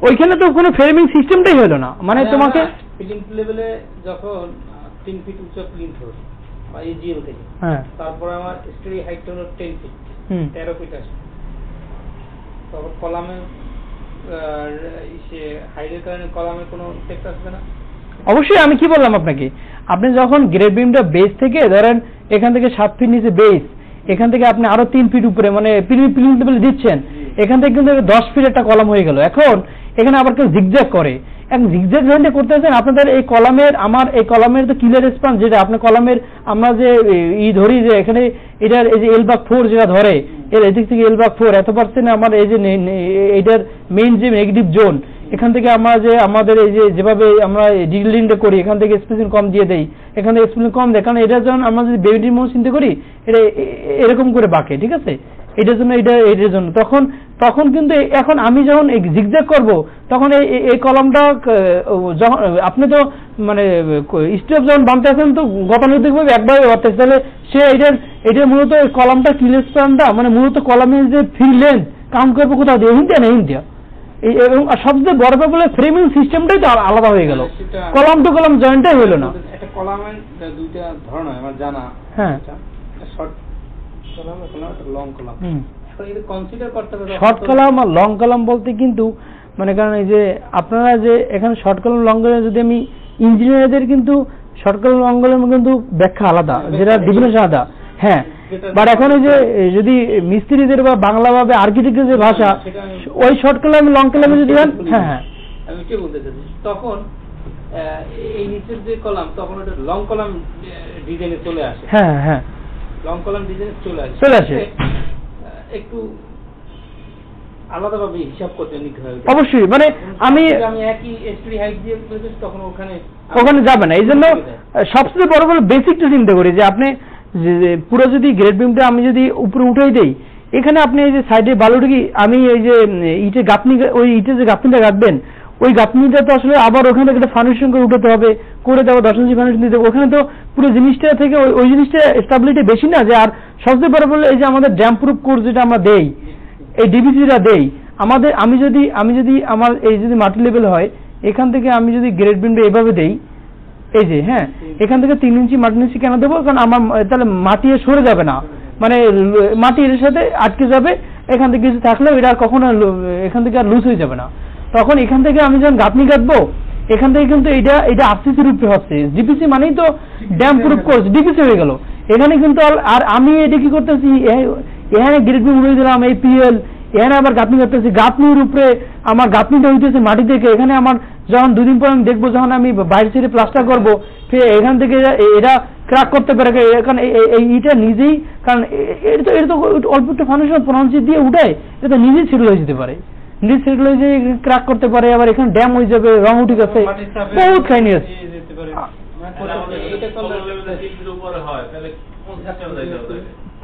ওইখানে তো কোনো ফ্রেমিং সিস্টেমটাই হলো না। মানে তোমাকে প্লিন্থ লেভেলে যখন 3 ফিট উচ্চ প্লিন্থ হবে বা এজিএল থেকে, হ্যাঁ, তারপর আমার স্টোরি হাইট হলো 10 ফিট, 13 ফিট আসে, তখন কলামে হাইটের কারণে কলামে কোনো ইফেক্ট আসবে না। অবশ্যই আমি কি বললাম আপনাকে, আপনি যখন গ্রেড বিমটা বেস থেকে ধরেন এখান থেকে 7 ফিট নিচে বেস, এখান থেকে আপনি আরো 3 ফিট উপরে মানে প্লিন্থ লেভেল দিচ্ছেন, এখান থেকে কিন্তু 10 ফিট একটা কলাম হয়ে গেল। এখন এখানে আবার কেউ জিগজ্যাগ করে, এখন জিগজ্যাগ যখন করতেছেন আপনাদের এই কলামের, আমার এই কলামের তো কিলার স্পান যেটা আপনার কলামের আমরা যে ধরি যে এখানে এটার এই যে L/4 যেটা ধরে, এর এদিক থেকে L/4 এত% আমার এই যে এটার মেইন যে নেগেটিভ জোন, এখান থেকে আমরা যে আমাদের এই যে যেভাবে আমরা ডিটেইলিংটা করি এখান থেকে স্পেসিং কম দিয়ে দেই, এখান থেকে স্পেসিং কম দেয়, কারণ এটা যখন আমরা যদি বেবিটির মতো চিন্তা করি এটা এরকম করে বাঁকে, ঠিক আছে। এটার জন্য এটার জন্য তখন কিন্তু এখন আমি যখন জিগজ্যাগ করব তখন এই কলামটা যখন আপনি তো মানে স্টেপ যখন বানতে আছেন তো গতানুগতিকভাবে একবারে বাড়তেছে, তাহলে সে এটার মূলত কলামটা কিলের স্প্যানটা মানে মূলত কলামের যে ফ্রি লেন্থ কাউন্ট করবো কোথাও দিয়ে হিন্দিয়া না হিন্দিয়া, এবং সবচেয়ে বড় ব্যাপার ফ্রেমিং সিস্টেমটাই তো আলাদা হয়ে গেল, কলাম টু কলাম জয়েন্টটাই হলো না। একটা কলামের দুইটা ধরন হয় আমার জানা, হ্যাঁ, শর্ট কলাম একটা লং কলাম। শর্ট কলাম আর লং কলাম বলতে কিন্তু মানে কারণ এই যে আপনারা যে এখানে শর্ট কলাম লং কলাম যদি আমি ইঞ্জিনিয়ারদের কিন্তু শর্ট কলাম লং কলাম কিন্তু ব্যাখ্যা আলাদা, যেটা ডিফিনেশন আলাদা, হ্যাঁ। বাট এখন এই যে যদি মিস্ত্রিদের বা বাংলা ভাবে আর্কিটেক্টের যে ভাষা ওই শর্ট কলাম লং কলামে যদি হ্যাঁ হ্যাঁ আমি কি বলতে চাচ্ছি, তখন এই নিচের যে কলাম তখন ওটা লং কলাম ডিজাইনে চলে আসে, হ্যাঁ হ্যাঁ লং কলাম ডিজাইনে চলে আসে একটু আলাদাভাবে হিসাব করতে নিতে হবে অবশ্যই। মানে আমি একই এসটি হাইট দিয়ে তখন ওখানে যাবে না। এই জন্য সবচেয়ে বড় বড় বেসিকটা চিন্তা করি যে আপনি পুরো যদি গ্রেড বিমটা আমি যদি উপরে উঠাই দেই, এখানে আপনি এই যে সাইডে বালুটি আমি এই যে ইটের গাঁথনি, ওই ইটের যে গাঁথনিটা গাঁথবেন ওই গাঁথনিটা তো আসলে আবার ওখানে একটা ফাউন্ডেশন করে উঠাতে হবে, করে দেওয়া 10 ইঞ্চি ফাউন্ডেশন দিতে হবে, ওখানে তো পুরো জিনিসটা থেকে ওই জিনিসটা স্টেবিলিটি বেশি না। যে আর সবচেয়ে বড় বলে এই যে আমাদের ড্যাম্প প্রুফ কোর্স যেটা আমরা দেই, এই ডিবিসিটা দেই আমাদের, আমি যদি আমার এই যদি মাটি লেভেল হয় এখান থেকে আমি যদি গ্রেড বিমটা এভাবে দেই, এই যে হ্যাঁ এখান থেকে 3 ইঞ্চি মাটি নিচে কেন দেবো, কারণ আমার তাহলে মাটি সরে যাবে না, মানে মাটি এর সাথে আটকে যাবে, এখান থেকে কিছু থাকলেও এটা কখনো এখান থেকে আর লুজ হয়ে যাবে না। তখন এখান থেকে আমি যখন গাঁথনি কাটবো এখান থেকে কিন্তু এটা আরসিসি রূপে হচ্ছে, জিপিসি মানেই তো ড্যাম প্রুফ কোর্স, ডিপিসি হয়ে গেল। এখানে কিন্তু আর আমি এটা কি করতেছি, এখানে গ্রেড বিম উড়িয়ে দিলাম এই পিএল, এখানে আবার গাঁথনি করতেছি, গাঁথনির উপরে আমার গাঁথনিটা হইতেছে মাটি থেকে, এখানে আমার যখন 2 দিন পর আমি দেখবো, যখন আমি বাইরে থেকে প্লাস্টার করবো, এখান থেকে এরা ক্র্যাক করতে পারে, কারণ এইটা নিজেই, কারণ এটা তো অল্প একটু ফাউন্ডেশন 15 ইঞ্চি দিয়ে উঠায়, এটা তো নিজেই সেটেল হয়ে যেতে পারে, নিজে সেটেল হয়ে যেয়ে ক্র্যাক করতে পারে, আবার এখানে ড্যাম হয়ে যাবে, রং উঠে গেছে, বহুত কাহিনী আছে।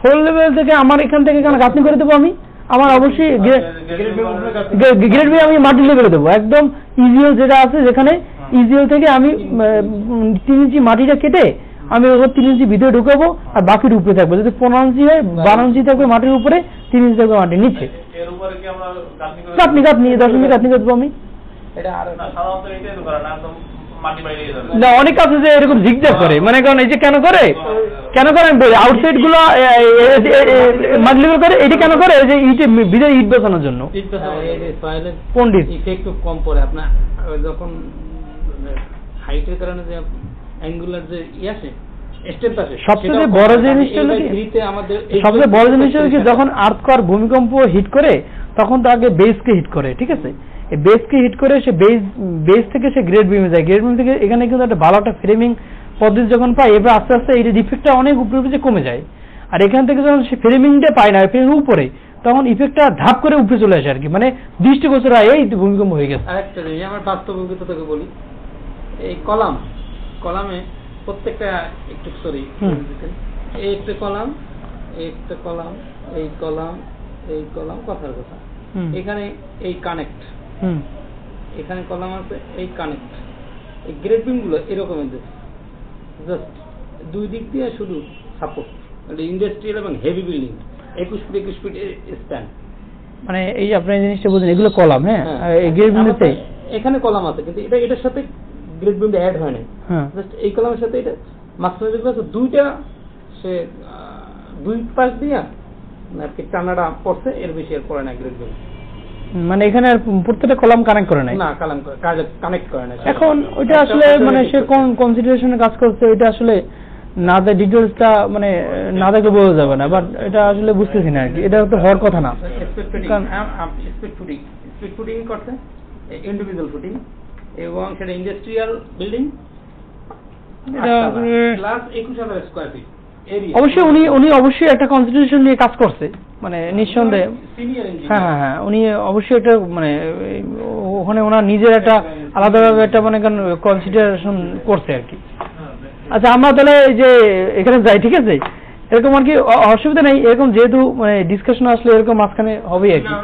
ফোর লেভেল থেকে আমার এখান থেকে কেন গাঁথনি করে দেবো আমি, আমার অবশ্যই গ্রেড বি আমি মাটি লেভেলে দেবো, একদম ইজিএল যেটা আছে, যেখানে ইজিএল থেকে আমি 3 ইঞ্চি মাটিটা কেটে আমি 3 ইঞ্চি ভিতরে ঢুকাবো, আর বাকির উপরে থাকবে, যদি 15 ইঞ্চি হয় 12 ইঞ্চি থাকবে মাটির উপরে, 3 ইঞ্চি থাকবে মাটির নিচে। গাঁথনি 10 ইঞ্চি গাঁথনি করবো আমি। না, অনেক আছে যে এরকম জিগজ্যাগ করে, মানে কারণ এই যে কেন করে আমি বলি, আউটসাইড গুলো মাটি লেভেল করে, এটি কেন করে, যে ইটে ভিতরে ইট বসানোর জন্য, পন্ডিত ইফেক্ট কম পড়ে আপনার যখন হাইটের কারণে যে অ্যাঙ্গুলার যে আসে, সবচেয়ে বড় জিনিস হলো কি, যখন আর্থকোয়াক ভূমিকম্প হিট করে তখন তো আগে বেসকে হিট করে, ঠিক আছে, এই বেসকে হিট করে সে বেস থেকে সে গ্রেড বিমে যায়, গ্রেড বিম থেকে এখানে কিন্তু একটা ভালো একটা ফ্রেমিং পদ্ধতি যখন পায়, এবার আস্তে আস্তে এই ডিফেক্টটা অনেক উপরে কমে যায়, আর এখান থেকে যখন সে ফ্রেমিংটা পায় না, ফ্রেমিং উপরে, তখন ইফেক্টটা ধাপ করে উপরে চলে আসে আর কি, মানে দৃষ্টিগোচর হয় এই ভূমিকম্প হয়ে গেছে। আরেকটা জিনিস আমার বাস্তব অভিজ্ঞতা থেকে বলি, এই কলামে প্রত্যেকটা একটু সরি এই একটা কলাম কথার কথা, এখানে এই কানেক্ট, এখানে কলাম আছে, এই কানেক্ট, এই গ্রেড বিম গুলো এরকম জাস্ট 2 দিক দিয়ে শুধু সাপোর্ট, ইন্ডাস্ট্রিয়াল এবং হেভি বিল্ডিং 21 ফিট স্প্যান, মানে এই আপনি এই জিনিসটা বুঝেন, এগুলো কলাম, হ্যাঁ এই গ্রেড বিম আছে, এখানে কলাম আছে কিন্তু এটার সাথে গ্রেড বিমটা অ্যাড হয় না, জাস্ট এই কলামের সাথে এটা মাঝখানে যেগুলো আছে দুইটা, সে 2 পাশ দিয়া নাকি টানাটা পড়ছে, এর বেশি আর পড়ে না গ্রেড বিম, মানে এখানে প্রত্যেকটা কলাম কানেক্ট করে না, কানেক্ট করে না। এখন ওইটা আসলে মানে সে কোন কনসিডারেশনে কাজ করছে, ওইটা আসলে না যে ডিটেইলসটা মানে না দেখে বোঝা যাবে না, বাট এটা আসলে বুঝতেছি না আর কি, এটা তো হওয়ার কথা না। স্পিড ফুটিং করছে, ইন্ডিভিজুয়াল ফুটিং, এবং সেটা industrial building, plus 21,000 square feet area. অবশ্যই উনি অবশ্যই একটা কনসিডারেশন নিয়ে কাজ করছে, মানে নিঃসন্দেহে, হ্যাঁ উনি অবশ্যই একটা মানে ওখানে ওনার নিজের একটা আলাদাভাবে একটা মানে কনসিডারেশন করছে আর কি। আচ্ছা, আমরা তাহলে এই যে এখানে যাই, ঠিক আছে, এরকম আর কি অসুবিধা নেই, এরকম যেহেতু মানে ডিসকাশন আসলে এরকম মাঝখানে হবেই আর কি।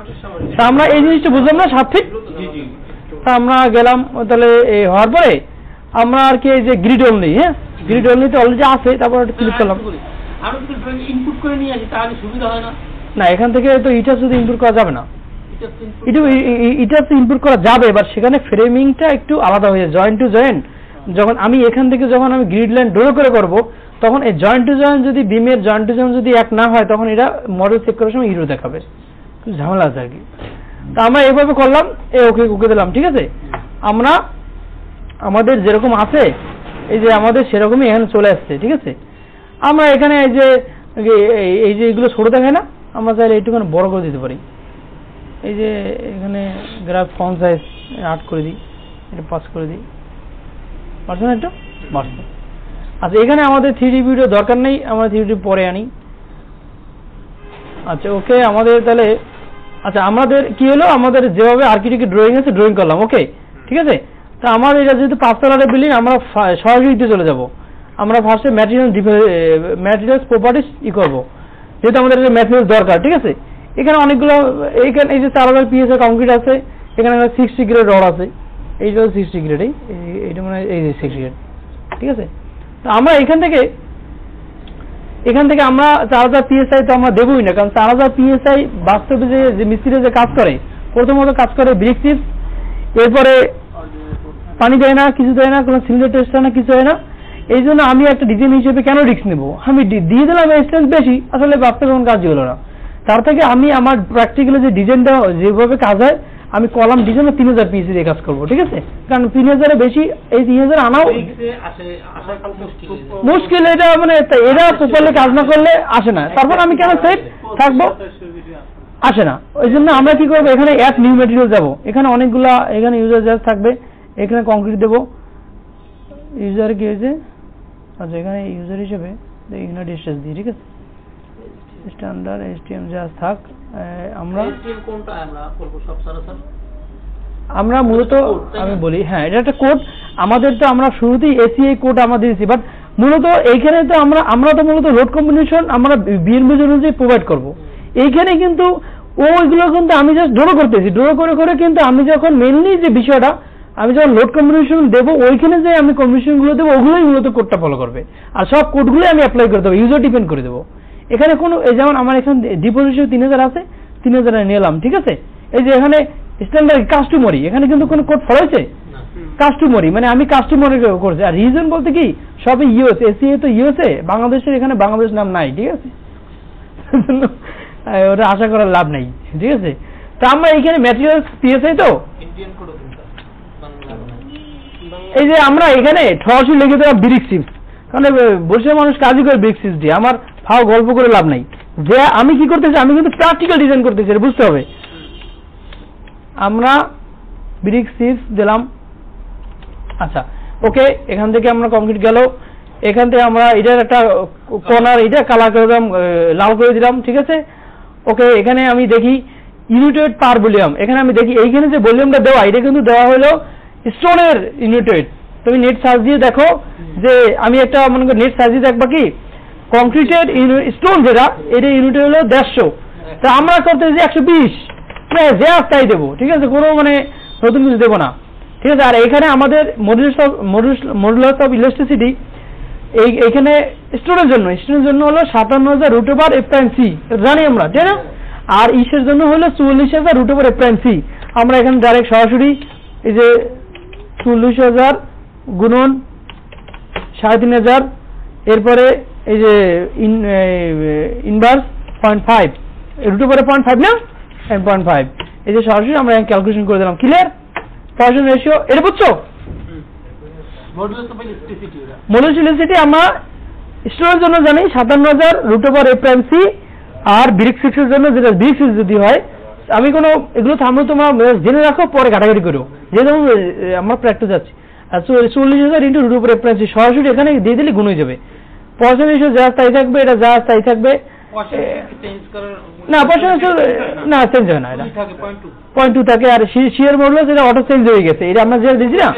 তা আমরা এই জিনিসটা বুঝলাম না 7 ফিট, তা আমরা গেলাম তাহলে হওয়ার পরে আমরা আর কি এই যে গ্রিড অনলি, হ্যাঁ গ্রিড অনলিতে অলরেডি আছে, তারপর একটা ক্লিক করলাম, আরো যদি ড্রয়িং ইনপুট করে নিয়ে আসি তাহলে সুবিধা হয় না? না, এখান থেকে তো ইটাস যদি ইনপুট করা যাবে না, ইটাস ইনপুট করা যাবে, বাট সেখানে ফ্রেমিংটা একটু আলাদা হয়ে যায়, জয়েন্ট টু জয়েন্ট। যখন আমি এখান থেকে যখন আমি গ্রিড লাইন ড্র করে করব, তখন এই জয়েন্ট টু জয়েন্ট যদি বিমের জয়েন্ট টু জয়েন্ট যদি এক না হয়, তখন এটা মডেল চেক করার সময় ইরো দেখাবে, ঝামেলা আছে আর কি। তা আমরা এইভাবে করলাম, ওকে দিলাম, ঠিক আছে। আমরা আমাদের যেরকম আছে এই যে আমাদের সেরকমই এখানে চলে আসছে, ঠিক আছে। আমরা এখানে এই যে এগুলো ছোট দেখায় না, আমরা চাইলে এইটুখানে বড় করে দিতে পারি। এই যে এখানে গ্রাফ ফন্ট সাইজ 8 করে দিই, এটা 5 করে দিই, পারছো না একটু পারছো। আচ্ছা, এখানে আমাদের 3D ভিডিও দরকার নেই, আমরা 3D পরে আনি। আচ্ছা ওকে, আমাদের তাহলে আচ্ছা আমাদের কি হলো, আমাদের যেভাবে আর্কিটেক্ট ড্রয়িং আছে ড্রয়িং করলাম, ওকে ঠিক আছে। তা আমাদের এটা যেহেতু 5 তলার বিল্ডিং, আমরা সরাসরি চলে যাব। আমরা ফার্স্টে ম্যাটেরিয়ালস প্রপার্টিস করবো, যেহেতু আমাদের ম্যাটেরিয়াল দরকার, ঠিক আছে। এখানে অনেকগুলো, এইখানে এই যে 4000 PSI কংক্রিট আছে, এখানে 60 গ্রেড রড আছে, এইটা 60 গ্রেড, এইটা মানে এই যে 60 গ্রেড, ঠিক আছে। তো আমরা এখান থেকে আমরা 4000 PSI তো আমরা দেবই না, কারণ 4000 PSI বাস্তবে যে মিস্ত্রি যে কাজ করে, প্রথমত কাজ করে ব্রিক চিপস, এরপরে পানি দেয় না, কিছু দেয় না, কোনো সিলিন্ডার টেস্ট হয় না, কিছু হয় না। এই জন্য আমি একটা ডিজাইন হিসেবে কেন রিস্ক নেব, আমি দিয়ে দিলাম স্ট্রেন্থ বেশি, আসলে বাস্তবে কোনো কাজ হলো না। তার থেকে আমি আমার প্র্যাকটিক্যালি যে ডিজাইনটা যেভাবে কাজ হয়, আমি কলাম ডিজাইনে 3000 PSI দিয়ে কাজ করবো, ঠিক আছে। কারণ 3000 এর বেশি, এই 3000 আনাও মুশকিল, এটা মানে এরা প্রপারলি কাজ না করলে আসে না। তারপর আমি কেন সেফ থাকবো, আসে না। ওই জন্য আমরা কি করবো, এখানে অ্যাড নিউ ম্যাটেরিয়াল যাবো, এখানে অনেকগুলা এখানে ইউজার থাকবে, এখানে কংক্রিট দেবো। ইউজার কি হয়েছে, আচ্ছা এখানে ইউজার হিসেবে ইউনিট স্টেজ দিই, ঠিক আছে, স্ট্যান্ডার্ড HTML যা থাক। আমরা মূলত আমি বলি, হ্যাঁ এটা একটা কোড আমাদের, তো আমরা শুরুতেই ACI কোড আমরা দিয়েছি, বাট মূলত এইখানে তো আমরা তো মূলত লোড কম্বিনেশন আমরা বিএনবি অনুযায়ী প্রোভাইড করব। এইখানে কিন্তু ওইগুলো কিন্তু আমি জাস্ট ড্র করতেছি, ড্র করে করে কিন্তু আমি যখন মেইনলি যে বিষয়টা আমি যখন লোড কম্বিনেশন দেবো, ওইখানে যে আমি কম্বিনেশনগুলো দেবো ওগুলোই মূলত কোডটা ফলো করবে, আর সব কোডগুলোই আমি অ্যাপ্লাই করে দেবো, ইউজার ডিপেন্ড করে দেবো। এখানে কোনো যেমন আমার এখানে ডিপোজিশন 3000 আছে, 3000 নিলাম, ঠিক আছে। এই যে এখানে স্ট্যান্ডার্ড কাস্টমারি, এখানে কিন্তু কোনো কোড ফলো হয়েছে কাস্টমারি, মানে আমি কাস্টমারি করছি। আর রিজন বলতে কি সবই ইউএস, ACI তো ইউএসএ, বাংলাদেশের এখানে বাংলাদেশ নাম নাই, ঠিক আছে, ওটা আশা করার লাভ নাই, ঠিক আছে। তা আমরা এখানে ম্যাটেরিয়াল PSI তো এই যে আমরা এখানে সরাসরি লিখে দেওয়া ব্রিক চিপস, কারণ বসে মানুষ কাজই করে ব্রিক চিপস দিয়ে, আমার ফাও গল্প করে লাভ নাই। যে আমি কি করতেছি, আমি কিন্তু প্র্যাকটিক্যাল ডিজাইন করতেছি, বুঝতে হবে। আমরা ব্রিক চিপস দিলাম, আচ্ছা ওকে। এখান থেকে আমরা কংক্রিট গেল, এখান থেকে আমরা এটার একটা কর্নার এটা কালার করে দিলাম, লাল করে দিলাম, ঠিক আছে ওকে। এখানে আমি দেখি ইউনিটেড পার ভলিউম, এখানে আমি দেখি এইখানে যে ভলিউমটা দেওয়া, এটা কিন্তু দেওয়া হলো স্টোনের ইউনিটেড। তুমি নেট সার্চ দিয়ে দেখো যে আমি একটা মনে করি নেট সার্চ দিয়ে দেখবা কি কংক্রিটের স্টোন যেটা, এটা ইউনিট হলো 150, তা আমরা করতেছি 120, যে তাই দেবো, ঠিক আছে, কোনো মানে নতুন কিছু দেবো না, ঠিক আছে। আর এখানে আমাদের মডুলাস অফ ইলাস্টিসিটি এইখানে স্টোনের জন্য হলো 57,000 √F'(c), জানি আমরা, তাই না। আর ইসের জন্য হলো 44,000 √F'(c). আমরা এখানে ডাইরেক্ট সরাসরি এই যে 44,000 গুণন 3,500, এরপরে এই যে ইনভার্স 0.5 √F'.5 না 0.5, এই যে সরাসরি আমরা ক্যালকুলেশন করে দিলাম। ক্লিয়ার? পজিশন রেশিও এটা বুঝছো? মডুলাস ইলাস্টিসিটি আমরা স্টোরের জন্য জানি 57,000 √F'(c), আর ব্রিক সিক্সের জন্য যেটা ব্রিক সিক্স যদি হয়, আমি কোনো এগুলো থামলে তোমরা জেনে রাখো, পরে ঘাটাঘাটি করো, যেহেতু আমরা প্র্যাকটিস যাচ্ছি। আর 40,000 × √F'(c) সরাসরি এখানে দিয়ে দিলে গুণ হয়ে যাবে। পজিশন রেশিও যা তাই থাকবে, এটা যা তাই থাকবে, না পজিশন না চেঞ্জ হয় না, এটা 0.2 থাকে। আর শিয়ার মডুলাস এটা অটো চেঞ্জ হয়ে গেছে, এটা আমরা যে দিয়েছি না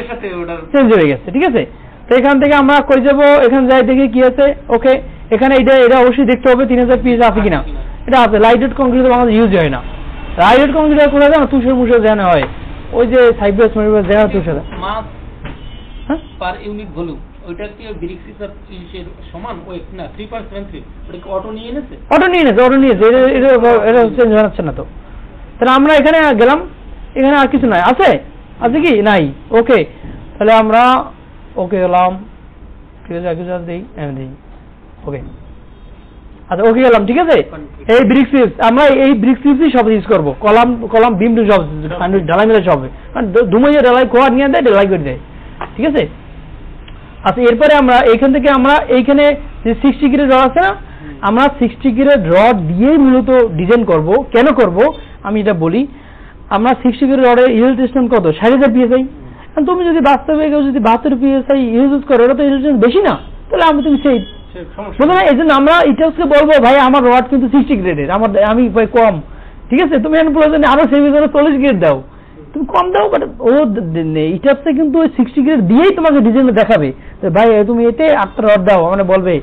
চেঞ্জ হয়ে গেছে, ঠিক আছে। তো এখান থেকে আমরা কই যাবো, এখানে যাই দেখি কি আছে, ওকে। এখানে এটা অবশ্যই দেখতে হবে 3000 পিস আছে কিনা, এটা আছে। লাইটেড কংক্রিট আমাদের ইউজ হয় না, লাইটেড কংক্রিট করে দেয় তুষার মুষার জানা হয়, ওই যে সাইপ্রাস মাইপ্রাস দেখা তুষার পার ইউনিট ভলিউম, ওইটা কি ব্রিক সিক্সের সমান ওয়েট না 3.73, ওটা কি অটো নিয়ে এনেছে? অটো নিয়ে এনেছে, এটা চেঞ্জ হচ্ছে না। তো তাহলে আমরা এখানে গেলাম, এখানে আর কিছু নাই, আছে কি নাই, ওকে। তাহলে আমরা ওকে গেলাম, ঠিক আছে, কিছু দিই ওকে, আচ্ছা ওকে গেলাম, ঠিক আছে। এই ব্রিক সিক্স আমরা এই ব্রিক সিক্সই সব ইউজ করবো, কলাম বিম সব ঢালাই মিলে সব, দুমাইয়া ঢালাই কোয়া নিয়ে দেয়, ঢালাই করে দেয়, ঠিক আছে। আচ্ছা এরপরে আমরা এইখান থেকে আমরা এইখানে যে 60 গ্রেড রড আছে না, আমরা 60 গ্রেড রড দিয়েই মূলত ডিজাইন করব। কেন করব আমি এটা বলি। আমরা 60 গ্রেড রডের ইয়েল্ড রেজিস্ট্যান্স কত? 60,000 PSI। তুমি যদি বাস্তবে কেউ যদি 72 PSI ইউজ করো, ওটা তো ইয়েল্ড রেজিস্ট্যান্স বেশি না, তাহলে আমি তুমি সেই বলো না। এই জন্য আমরা ইটাসকে বলবো ভাই আমার রড কিন্তু 60 গ্রেডের, আমি কম, ঠিক আছে। তুমি এখন প্রয়োজনে আরো সেই 40 গ্রেড দাও, তুমি কম দাও, বাট ও ইটাসে কিন্তু ওই 60 গ্রেড দিয়েই তোমাকে ডিজাইন দেখাবে, ভাই তুমি এতে 8টা রড দাও, মানে বলবে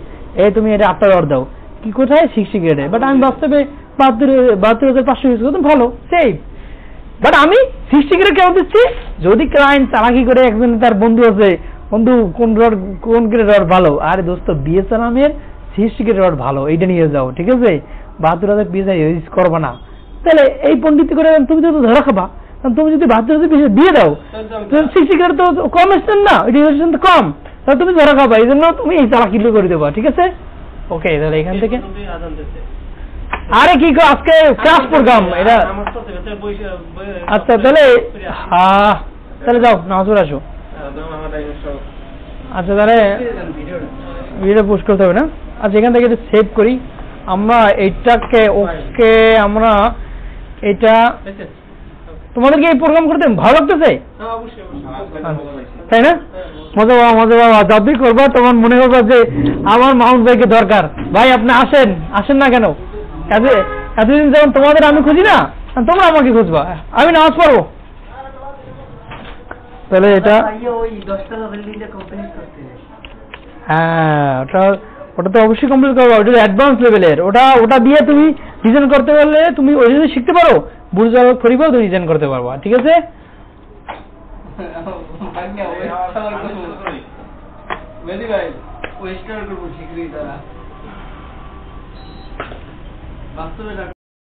তুমি এটা 8টা রড দাও, কি কোথায় 60 গ্রেডে, বাট আমি বাস্তবে 72,500 ইউজ করতাম, ভালো সেই। বাট আমি 60 গ্রেড কেন দিচ্ছি? যদি ক্লায়েন্ট চালাকি করে একজন তার বন্ধু আছে, বন্ধু কোন গ্রেড রড ভালো, আরে দোস্ত বিএসএলএমের 60 গ্রেড রড ভালো, এইটা নিয়ে যাও, ঠিক আছে, 72,000 PSI ইউজ করবা না। তাহলে এই পণ্ডিত করে তুমি তো ধরা খাবা, তুমি যদি 72,000 PSI দিয়ে দাও, 60 গ্রেড তো কম স্ট্যান্ড না, এটা তো কম, তাহলে তুমি ধরা খাবা, এই জন্য তুমি এই চালাকি করে দেবা, ঠিক আছে ওকে। তাহলে এখান থেকে আরে কি আজকে ক্লাস প্রোগ্রাম এটা, আচ্ছা তাহলে যাও নামাজ পড়ে আসো। আচ্ছা তাহলে ভিডিও পোস্ট করতে হবে না। আচ্ছা এখান থেকে সেভ করি আমরা এইটাকে, ওকে। আমরা এটা তোমাদেরকে এই প্রোগ্রাম করতে ভালো লাগতেছে? তাই না? মজা বাবা, যতই করবা তোমার মনে করবা যে আমার মাউন্ট ভাইকে দরকার। ভাই আপনি আসেন না কেন? এতদিন যেমন তোমাদের আমি খুঁজি না, তোমরা আমাকে খুঁজবা, আমি নামাজ পড়বো। তাহলে এটা হ্যাঁ, ওটা তো অবশ্যই কমপ্লিট করবো। ওটা অ্যাডভান্স লেভেলের, ওটা দিয়ে তুমি ডিজাইন করতে পারলে, তুমি ওই যদি শিখতে পারো বুঝ করিবাও তুমি ডিজাইন করতে পারবা। ঠিক আছে? বাস্তবে